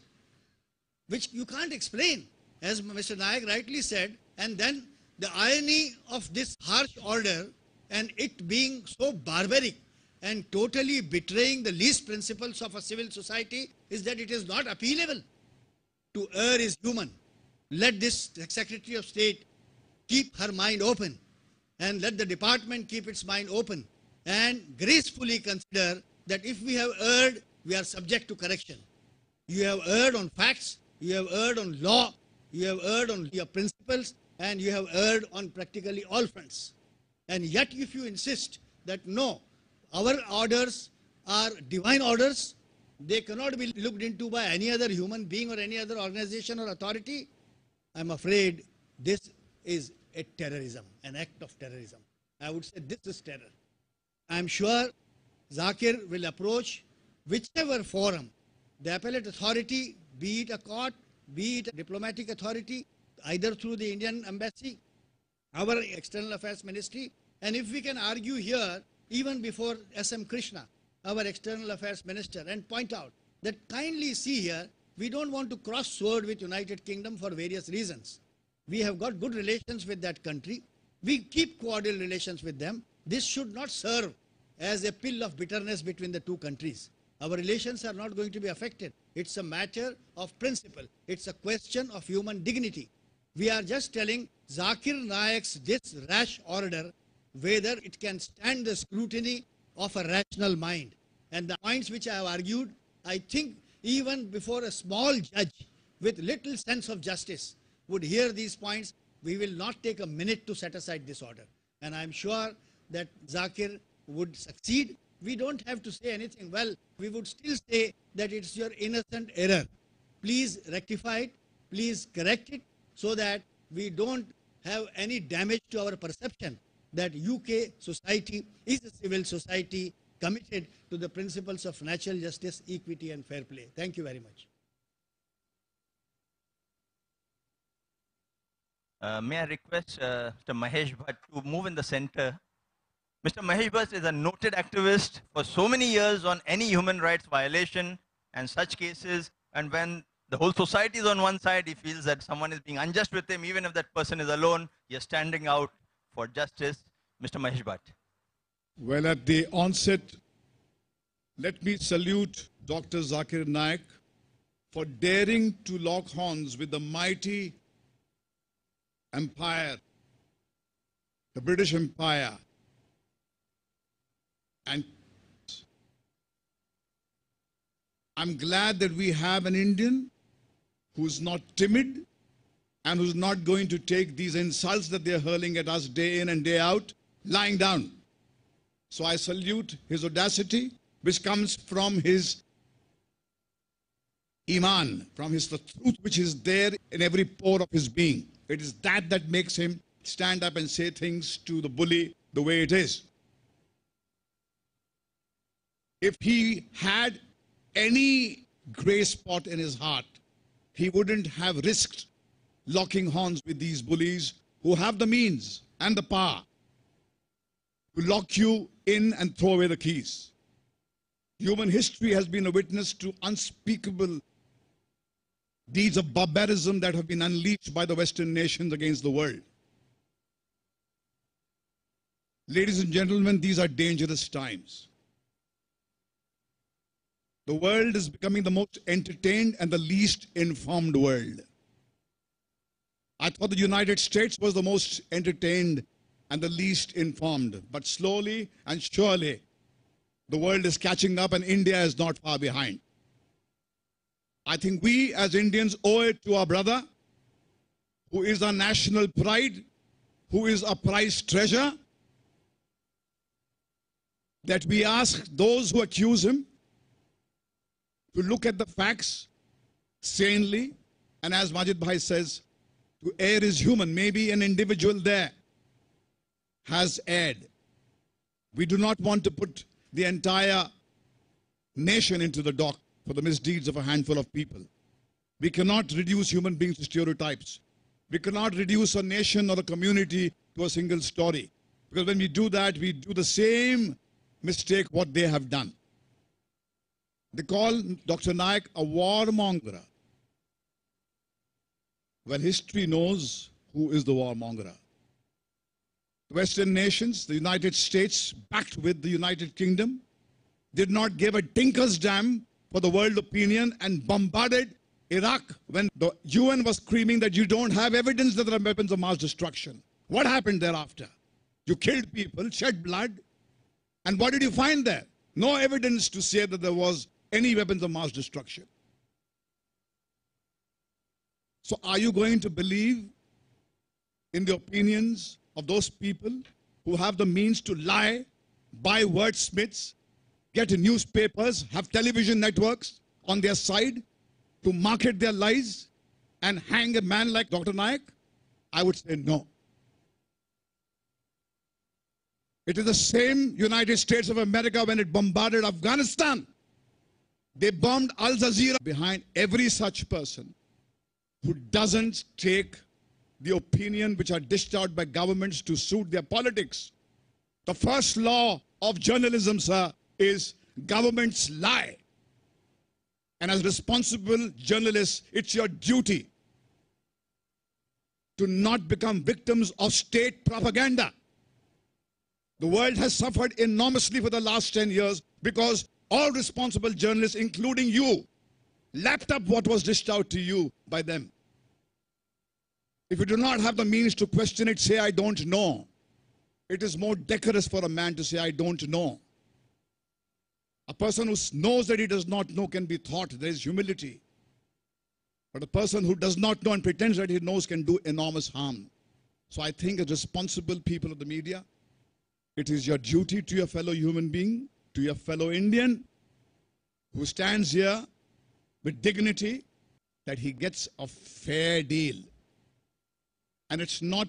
which you can't explain, as Mr. Nayak rightly said. And then the irony of this harsh order and it being so barbaric and totally betraying the least principles of a civil society is that it is not appealable. To err is human. Let this Secretary of State keep her mind open, and let the department keep its mind open and gracefully consider that if we have erred, we are subject to correction. You have erred on facts, you have erred on law, you have erred on your principles, and you have erred on practically all fronts. And yet if you insist that no, our orders are divine orders, they cannot be looked into by any other human being or any other organization or authority, I'm afraid this is a terrorism, an act of terrorism. I would say this is terror. I'm sure Zakir will approach whichever forum, the appellate authority, be it a court, be it a diplomatic authority, either through the Indian embassy, our external affairs ministry, and if we can argue here, even before S.M. Krishna, our external affairs minister, and point out that kindly see here, we don't want to cross sword with United Kingdom for various reasons. We have got good relations with that country. We keep cordial relations with them. This should not serve as a pill of bitterness between the two countries. Our relations are not going to be affected. It's a matter of principle. It's a question of human dignity. We are just telling Zakir Naik's this rash order whether it can stand the scrutiny of a rational mind. And the points which I have argued, I think even before a small judge with little sense of justice would hear these points, we will not take a minute to set aside this order. And I'm sure that Zakir would succeed. We don't have to say anything. Well, we would still say that it's your innocent error. Please rectify it. Please correct it so that we don't have any damage to our perception that UK society is a civil society committed to the principles of natural justice, equity and fair play. Thank you very much. May I request Mr. Mahesh Bhatt to move in the center. Mr. Mahesh Bhatt is a noted activist for so many years on any human rights violation and such cases. And when the whole society is on one side, he feels that someone is being unjust with him, even if that person is alone, he is standing out for justice. Mr. Mahesh Bhatt. Well, at the onset, let me salute Dr. Zakir Naik for daring to lock horns with the mighty empire, the British Empire. And I'm glad that we have an Indian who's not timid and who's not going to take these insults that they're hurling at us day in and day out lying down. So I salute his audacity, which comes from his iman, from his the truth which is there in every pore of his being. It is that that makes him stand up and say things to the bully the way it is. If he had any gray spot in his heart, he wouldn't have risked locking horns with these bullies who have the means and the power to lock you in and throw away the keys. Human history has been a witness to unspeakable deeds of barbarism that have been unleashed by the Western nations against the world. Ladies and gentlemen, these are dangerous times. The world is becoming the most entertained and the least informed world. I thought the United States was the most entertained and the least informed. But slowly and surely, the world is catching up and India is not far behind. I think we as Indians owe it to our brother, who is our national pride, who is a prized treasure, that we ask those who accuse him to look at the facts sanely And as Majid Bhai says, to err is human. Maybe an individual there has erred. We do not want to put the entire nation into the dock for the misdeeds of a handful of people. We cannot reduce human beings to stereotypes. We cannot reduce a nation or a community to a single story. Because when we do that, we do the same mistake what they have done. They call Dr. Naik a warmonger. Well, history knows who is the warmonger. Western nations, the United States, backed with the United Kingdom, did not give a tinker's damn for the world opinion and bombarded Iraq when the UN was screaming that you don't have evidence that there are weapons of mass destruction. What happened thereafter? You killed people, shed blood, and what did you find there? No evidence to say that there was any weapons of mass destruction. So are you going to believe in the opinions of those people who have the means to lie, buy wordsmiths, get newspapers, have television networks on their side to market their lies and hang a man like Dr. Naik? I would say no. It is the same United States of America when it bombarded Afghanistan. They bombed Al Jazeera. Behind every such person who doesn't take the opinion which are dished out by governments to suit their politics. The first law of journalism, sir, is governments lie. And as responsible journalists, it's your duty to not become victims of state propaganda. The world has suffered enormously for the last 10 years because all responsible journalists, including you, lapped up what was dished out to you by them. If you do not have the means to question it, say, I don't know. It is more decorous for a man to say, I don't know. A person who knows that he does not know can be taught. There is humility. But a person who does not know and pretends that he knows can do enormous harm. So I think as responsible people of the media, it is your duty to your fellow human being, to your fellow Indian, who stands here with dignity, that he gets a fair deal. And it's not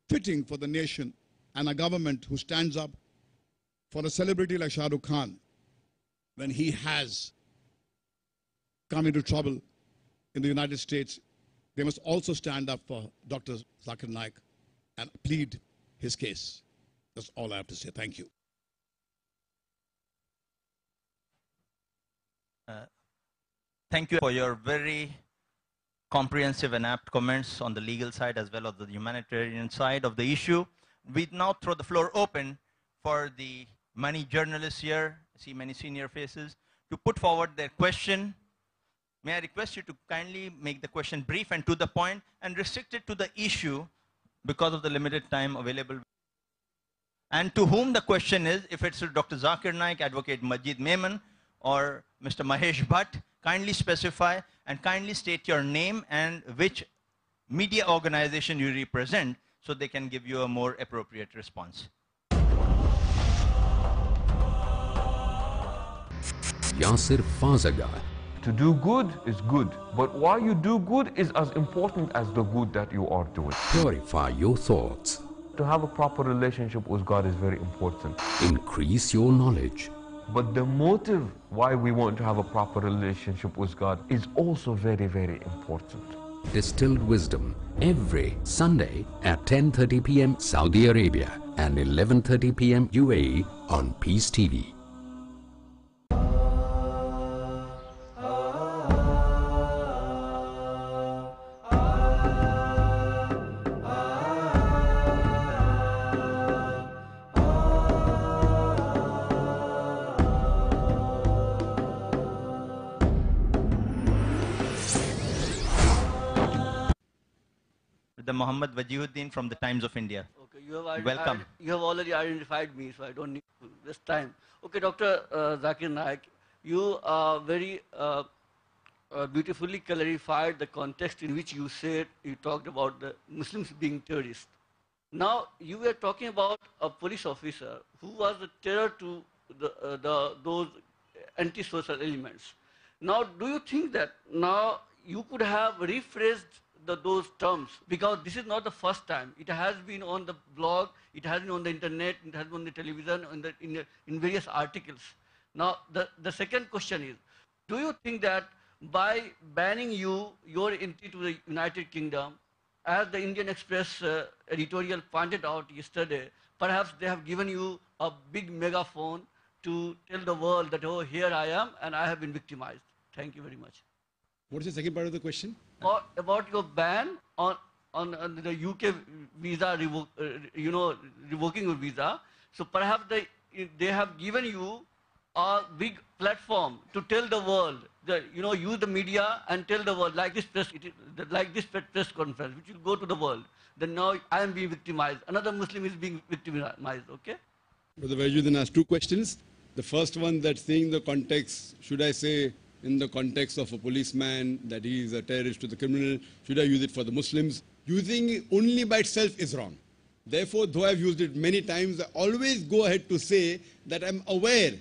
fitting for the nation and a government who stands up for a celebrity like Shah Rukh Khan when he has come into trouble in the United States. They must also stand up for Dr. Zakir Naik and plead his case. That's all I have to say. Thank you. Thank you for your very comprehensive and apt comments on the legal side as well as the humanitarian side of the issue. We now throw the floor open for the many journalists here, I see many senior faces, to put forward their question. May I request you to kindly make the question brief and to the point and restrict it to the issue because of the limited time available. And to whom the question is, if it's to Dr. Zakir Naik, Advocate Majid Memon, or Mr. Mahesh Bhatt, kindly specify and kindly state your name and which media organization you represent so they can give you a more appropriate response. Yasir Fazaga. To do good is good, but why you do good is as important as the good that you are doing. Purify your thoughts. To have a proper relationship with God is very important. Increase your knowledge. But the motive why we want to have a proper relationship with God is also very, very important. Distilled Wisdom every Sunday at 10:30 p.m. Saudi Arabia and 11:30 p.m. UAE on Peace TV. Muhammad Wajihuddin from the Times of India. Okay, you have welcome. You have already identified me, so I don't need this time. Okay, Dr. Zakir Naik, you very beautifully clarified the context in which you talked about the Muslims being terrorists. Now, you were talking about a police officer who was a terror to those anti-social elements. Now, do you think that now you could have rephrased those terms, because this is not the first time. It has been on the blog, it has been on the internet, it has been on the television, in various articles. Now, the second question is, do you think that by banning your entry to the United Kingdom, as the Indian Express editorial pointed out yesterday, perhaps they have given you a big megaphone to tell the world that, oh, here I am and I have been victimized? Thank you very much. What's the second part of the question? About your ban on the UK visa, revoking your visa. So perhaps they have given you a big platform to tell the world, use the media and tell the world, like this press conference, which will go to the world. Then now I am being victimized. Another Muslim is being victimized, okay? Brother Vajuddin asked two questions. The first one, that saying the context, should I say in the context of a policeman that he is a terrorist to the criminal, should I use it for the Muslims? Using it only by itself is wrong. Therefore, though I've used it many times, I always go ahead to say that I'm aware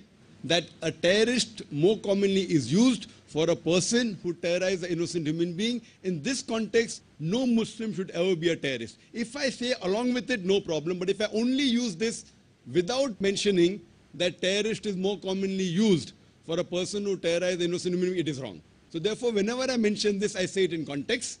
that a terrorist more commonly is used for a person who terrorizes an innocent human being. In this context, no Muslim should ever be a terrorist. If I say along with it, no problem. But if I only use this without mentioning that terrorist is more commonly used for a person who terrorizes an innocent human being, it is wrong. So therefore, whenever I mention this, I say it in context.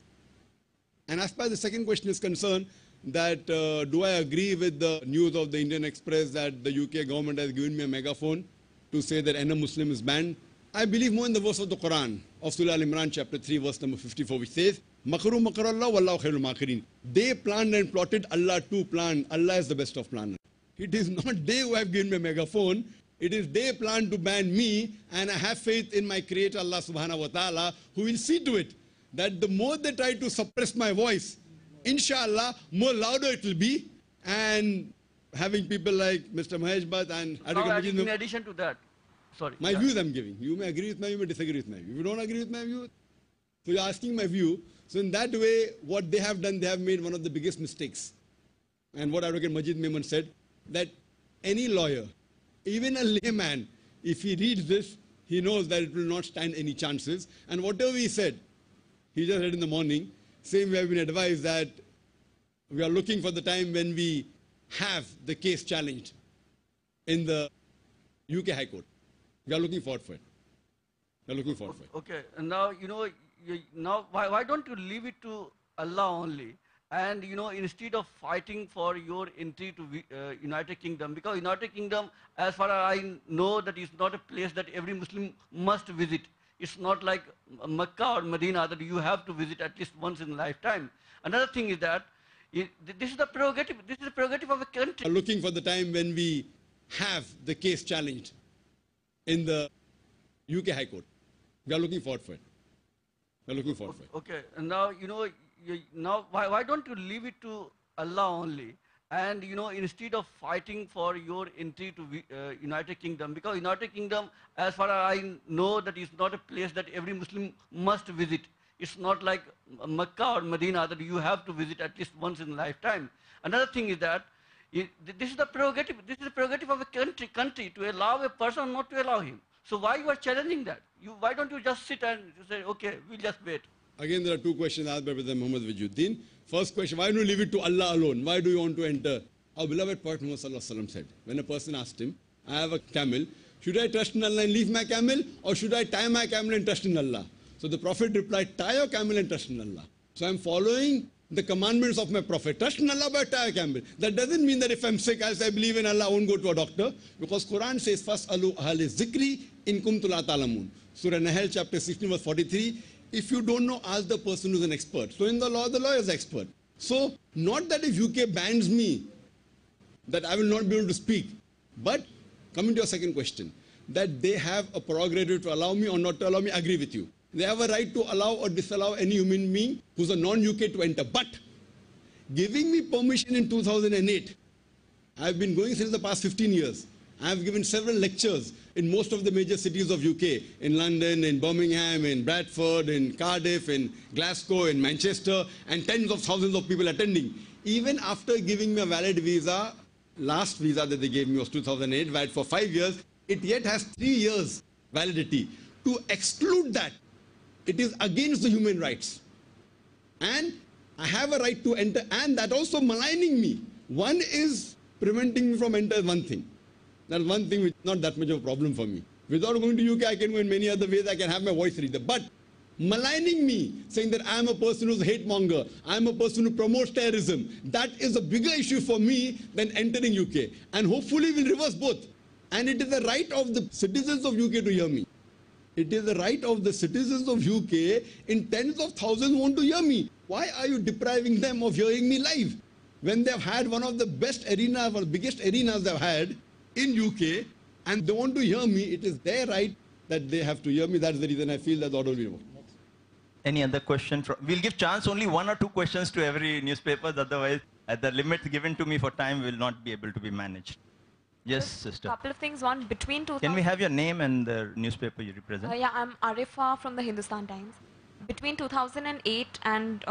And as far as the second question is concerned, that do I agree with the news of the Indian Express that the UK government has given me a megaphone to say that any Muslim is banned? I believe more in the verse of the Quran of Surah Al-Imran chapter 3 verse number 54, which says, Makaru makarallah wallahu khairul makirin. They planned and plotted, Allah too planned. Allah is the best of planners. It is not they who have given me a megaphone. It is they plan to ban me, and I have faith in my Creator Allah subhanahu wa ta'ala, who will see to it that the more they try to suppress my voice, inshallah, more louder it will be. And having people like Mr. Mahesh Bhatt and in addition to that, sorry. My views I'm giving. You may agree with my view, you may disagree with my view. If you don't agree with my view, so you're asking my view. So in that way, what they have done, they have made one of the biggest mistakes. And what Advocate Majid Memon said, that any lawyer, even a layman, if he reads this, he knows that it will not stand any chances. And whatever he said, he just read in the morning, same we have been advised that we are looking for the time when we have the case challenged in the UK High Court. We are looking forward for it. We are looking forward for it. Okay, and now, now why don't you leave it to Allah only? And, instead of fighting for your entry to United Kingdom, because United Kingdom, as far as I know, that is not a place that every Muslim must visit. It's not like Mecca or Medina that you have to visit at least once in a lifetime. Another thing is that this is the prerogative of a country. We are looking for the time when we have the case challenged in the UK High Court. We are looking forward for it. We are looking forward for it. Okay, and now, now why don't you leave it to Allah only? And, instead of fighting for your entry to United Kingdom, because United Kingdom, as far as I know, that is not a place that every Muslim must visit. It's not like Mecca or Medina that you have to visit at least once in a lifetime. Another thing is that this is the prerogative of a country to allow a person or not to allow him. So why you are challenging that? Why don't you just sit and say, okay, we'll just wait? Again, there are two questions asked by Brother Muhammad Vajuddin. First question, why don't you leave it to Allah alone? Why do you want to enter? Our beloved Prophet Muhammad said, when a person asked him, I have a camel, should I trust in Allah and leave my camel, or should I tie my camel and trust in Allah? So the Prophet replied, tie your camel and trust in Allah. So I'm following the commandments of my Prophet. Trust in Allah, but tie a camel. That doesn't mean that if I'm sick, I'll say I believe in Allah, I won't go to a doctor. Because Quran says, Fas'alu ahli zikri in kuntum la ta'lamun. Surah Nahl chapter 16 verse 43. If you don't know, ask the person who's an expert. So in the law is an expert. So not that if UK bans me, that I will not be able to speak. But coming to your second question, that they have a prerogative to allow me or not to allow me, I agree with you. They have a right to allow or disallow any human being who's a non-UK to enter. But giving me permission in 2008, I've been going since the past 15 years. I've given several lectures in most of the major cities of UK, in London, in Birmingham, in Bradford, in Cardiff, in Glasgow, in Manchester, and tens of thousands of people attending. Even after giving me a valid visa, last visa that they gave me was 2008, valid for 5 years, it yet has 3 years validity. To exclude that it is against the human rights. And I have a right to enter, and that also maligning me. One is preventing me from entering one thing. That's one thing which is not that much of a problem for me. Without going to UK, I can go in many other ways, I can have my voice reader. But maligning me, saying that I am a person who's a hate monger, I am a person who promotes terrorism, that is a bigger issue for me than entering UK. And hopefully we'll reverse both. And it is the right of the citizens of UK to hear me. It is the right of the citizens of UK in tens of thousands who want to hear me. Why are you depriving them of hearing me live? When they've had one of the best arenas, or biggest arenas they've had in UK, and they want to hear me, it is their right that they have to hear me. That's the reason I feel that the order will be revoked. Any other question? We'll give chance only 1 or 2 questions to every newspaper. Otherwise, at the limit given to me for time will not be able to be managed. Yes, sister. A couple of things. One, between 2000... Can we have your name and the newspaper you represent? Yeah, I'm Arifa from the Hindustan Times. Between 2008 and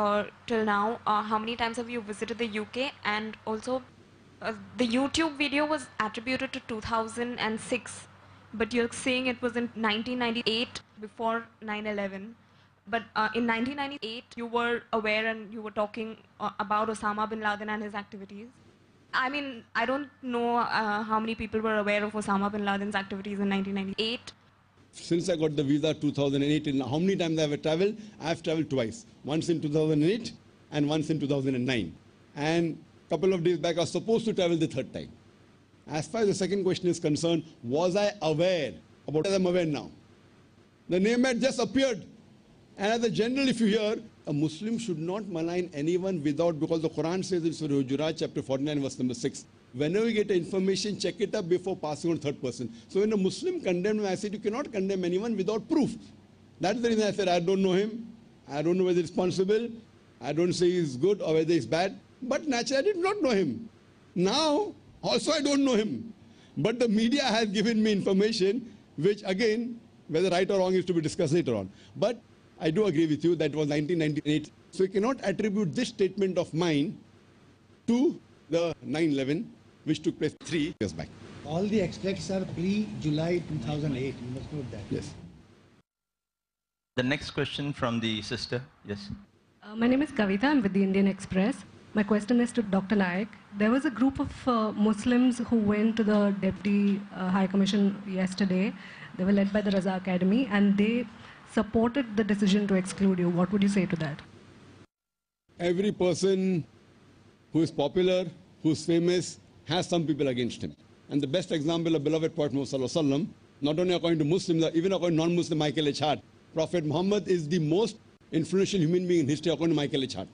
till now, how many times have you visited the UK? And also, the YouTube video was attributed to 2006, but you're saying it was in 1998 before 9/11. But in 1998, you were aware and you were talking about Osama bin Laden and his activities. I mean, I don't know how many people were aware of Osama bin Laden's activities in 1998. Since I got the visa 2008, and how many times I have traveled? I have traveled twice. Once in 2008 and once in 2009. And a couple of days back, I was supposed to travel the third time. As far as the second question is concerned, was I aware about what I'm aware now? The name had just appeared. And as a general, if you hear, a Muslim should not malign anyone without, because the Quran says in Surah Hujurat, chapter 49, verse number 6, whenever you get information, check it up before passing on third person. So when a Muslim condemned me, I said, you cannot condemn anyone without proof. That's the reason I said, I don't know him. I don't know whether he's responsible. I don't say he's good or whether he's bad. But naturally, I did not know him. Now, also I don't know him. But the media has given me information, which again, whether right or wrong is to be discussed later on. But I do agree with you that it was 1998. So you cannot attribute this statement of mine to the 9/11, which took place 3 years back. All the extracts are pre-July 2008. You must note that. Yes. The next question from the sister. Yes. My name is Kavita. I'm with the Indian Express. My question is to Dr. Naik. There was a group of Muslims who went to the Deputy High Commission yesterday. They were led by the Raza Academy, and they supported the decision to exclude you. What would you say to that? Every person who is popular, who is famous, has some people against him. And the best example of beloved Prophet Muhammad, not only according to Muslims, even according to non-Muslim Michael H. Hart, Prophet Muhammad is the most influential human being in history according to Michael H. Hart.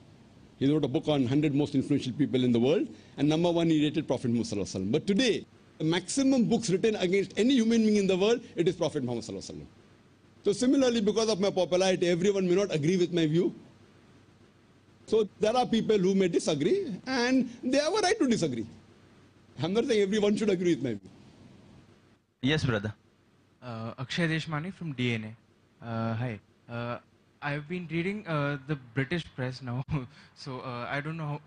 He wrote a book on 100 most influential people in the world, and number 1 he rated Prophet Muhammad. But today, the maximum books written against any human being in the world, it is Prophet Muhammad. So similarly, because of my popularity, everyone may not agree with my view. So there are people who may disagree, and they have a right to disagree. I'm not saying everyone should agree with my view. Yes, brother. Akshay Deshmani from DNA. Hi. I've been reading the British press now, so I don't know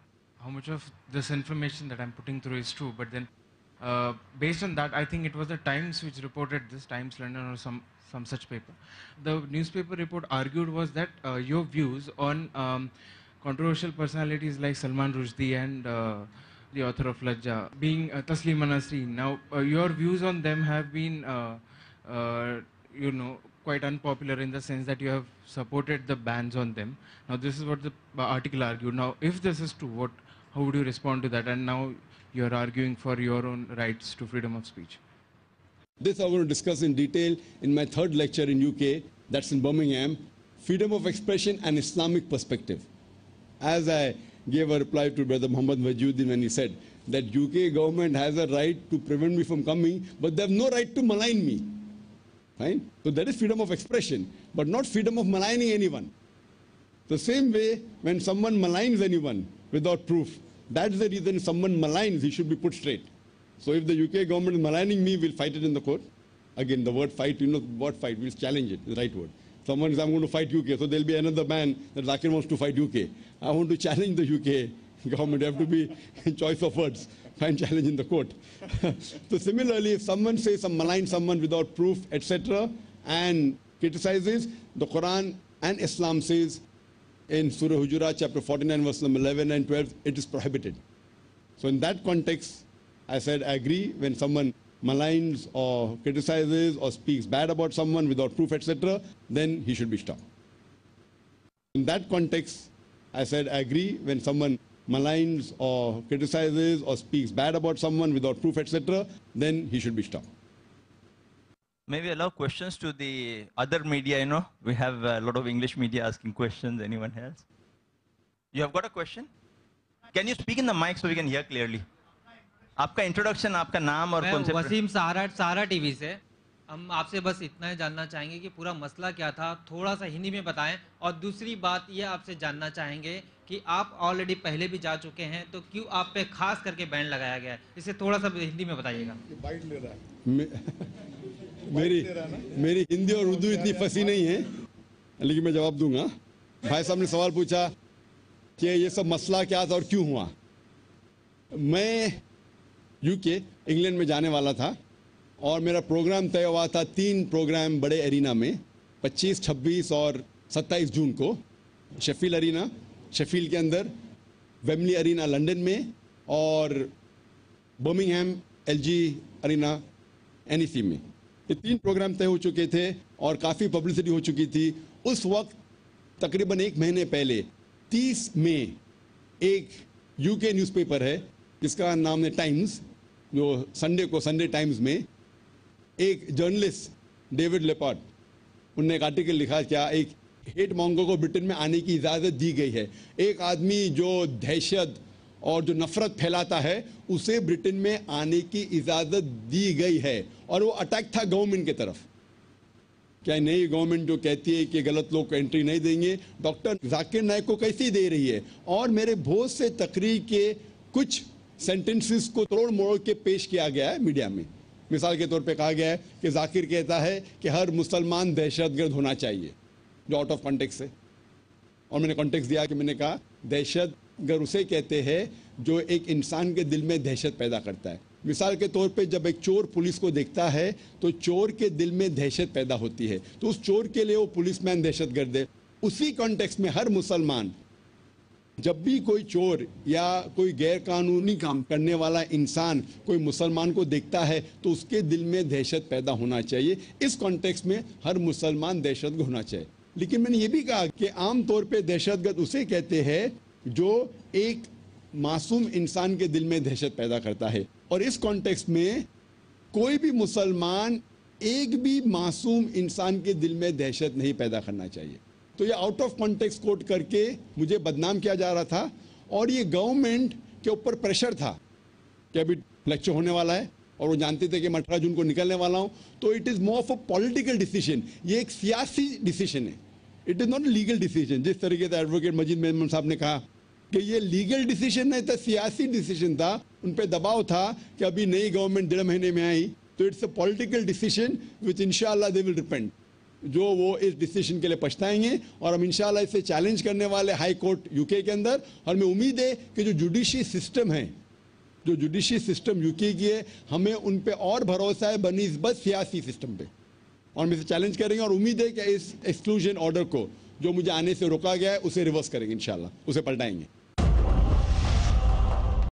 how much of this information that I'm putting through is true, but then based on that, I think it was the Times which reported this, Times London or some such paper. The newspaper report argued was that your views on controversial personalities like Salman Rushdie and the author of Lajja, being Taslima Nasreen. Now, your views on them have been, quite unpopular in the sense that you have supported the bans on them. Now, this is what the article argued. Now, if this is true, how would you respond to that? And now you're arguing for your own rights to freedom of speech. This I'm going to discuss in detail in my third lecture in UK, that's in Birmingham, Freedom of Expression and Islamic Perspective. As I gave a reply to Brother Muhammad Wajuddin when he said that UK government has a right to prevent me from coming, but they have no right to malign me. Fine? So that is freedom of expression, but not freedom of maligning anyone. The same way, when someone maligns anyone without proof, that's the reason someone maligns, he should be put straight. So if the UK government is maligning me, we'll fight it in the court. Again, the word fight, what fight? We'll challenge it, the right word. Someone says, I'm going to fight UK, so there'll be another man that Zakir wants to fight UK. I want to challenge the UK government. You have to be in choice of words. Find challenge in the court. So similarly, if someone says malign someone without proof, etc., and criticizes, the Quran And Islam says in Surah Hujurat, chapter 49, verse number 11 and 12, it is prohibited. So in that context, I said, I agree when someone maligns or criticizes or speaks bad about someone without proof, etc., then he should be stopped. In that context, I said, I agree when someone maligns or criticizes or speaks bad about someone without proof, etc., then he should be stopped. Maybe allow questions to the other media, you know. We have a lot of English media asking questions. Anyone else? You have got a question? Can you speak in the mic so we can hear clearly? आपका introduction, आपका नाम और कौन से? वसीम सहारा TV से। हम आपसे बस इतना ही जानना चाहेंगे कि पूरा मसला क्या था, थोड़ा सा हिंदी में बताएं। और दूसरी बात ये आपसे जानना चाहेंगे कि आप ऑलरेडी पहले भी जा चुके हैं, तो क्यों आप पे खास करके बैन लगाया गया है? इसे थोड़ा सा हिंदी में बताइएगा। बाइट ले रहा है। मेरी हिंदी और उर्दू इतनी फंसी नहीं है, लेकिन मैं जवाब दूंगा। भाई साहब ने सवाल पूछा कि ये सब मसला क्या था और क्यों हुआ। मैं यूके इंग्लैंड में जाने वाला था और मेरा प्रोग्राम तय हुआ था 3 प्रोग्राम बड़े एरिना में, 25, 26 और 27 जून को। शेफील्ड एरिना शेफील्ड के अंदर, वेम्बली एरिना लंदन में और बर्मिंघम एलजी एरिना NEC में। ये 3 प्रोग्राम तय हो चुके थे और काफ़ी पब्लिसिटी हो चुकी थी। उस वक्त तकरीबन 1 महीने पहले 30 मई एक यूके न्यूज़पेपर है जिसका नाम है टाइम्स, जो संडे को संडे टाइम्स में एक जर्नलिस्ट डेविड लेपर्ड, उनने एक आर्टिकल लिखा क्या एक हेट मॉन्गर को ब्रिटेन में आने की इजाज़त दी गई है। एक आदमी जो दहशत और जो नफरत फैलाता है उसे ब्रिटेन में आने की इजाज़त दी गई है, और वो अटैक था गवर्नमेंट की तरफ। क्या नई गवर्नमेंट जो कहती है कि गलत लोग को एंट्री नहीं देंगे, डॉक्टर जाकिर नाइक को कैसी दे रही है। और मेरे बहुत से तकरीर के कुछ सेंटेंसेस को तोड़ मोड़ के पेश किया गया है मीडिया में। मिसाल के तौर पे कहा गया है कि जाकिर कहता है कि हर मुसलमान दहशतगर्द होना चाहिए, जो आउट ऑफ कॉन्टेक्स्ट है। और मैंने कॉन्टेक्स्ट दिया कि मैंने कहा दहशतगर्द उसे कहते हैं जो एक इंसान के दिल में दहशत पैदा करता है। मिसाल के तौर पे जब एक चोर पुलिस को देखता है तो चोर के दिल में दहशत पैदा होती है, तो उस चोर के लिए वो पुलिसमैन दहशतगर्द है। उसी कॉन्टेक्स्ट में हर मुसलमान जब भी कोई चोर या कोई गैर कानूनी काम करने वाला इंसान कोई मुसलमान को देखता है तो उसके दिल में दहशत पैदा होना चाहिए। इस कॉन्टेक्स्ट में हर मुसलमान दहशतगर्द होना चाहिए। लेकिन मैंने ये भी कहा कि आम तौर पे दहशतगर्द उसे कहते हैं जो एक मासूम इंसान के दिल में दहशत पैदा करता है, और इस कॉन्टेक्स्ट में कोई भी मुसलमान एक भी मासूम इंसान के दिल में दहशत नहीं पैदा करना चाहिए। तो ये आउट ऑफ कॉन्टेक्स्ट कोट करके मुझे बदनाम किया जा रहा था, और ये गवर्नमेंट के ऊपर प्रेशर था कि अभी लेक्चर होने वाला है और वो जानते थे कि मैं 18 जून को निकलने वाला हूँ। तो it is more of a political decision, ये एक सियासी डिसीजन है, it is not a legal decision. जिस तरीके से एडवोकेट मजीद मेमन साहब ने कहा कि ये लीगल डिसीजन नहीं था, सियासी डिसीजन था। उन पर दबाव था कि अभी नई गवर्नमेंट 1.5 महीने में आई, तो it's a political decision which इंशाल्लाह दे विल रिपेंट, जो वो इस डिसीजन के लिए पछताएंगे। और हम इंशाल्लाह इसे चैलेंज करने वाले हाई कोर्ट यूके के अंदर। और हमें उम्मीद है कि जो जुडिशरी सिस्टम है, जो जुडिशरी सिस्टम यूके की है, हमें उन पे और भरोसा है बनिस्बत सियासी सिस्टम पे, और हम इसे चैलेंज करेंगे। और उम्मीद है कि इस एक्सक्लूजन ऑर्डर को जो मुझे आने से रोका गया है उसे रिवर्स करेंगे, इंशाल्लाह उसे पलटाएंगे।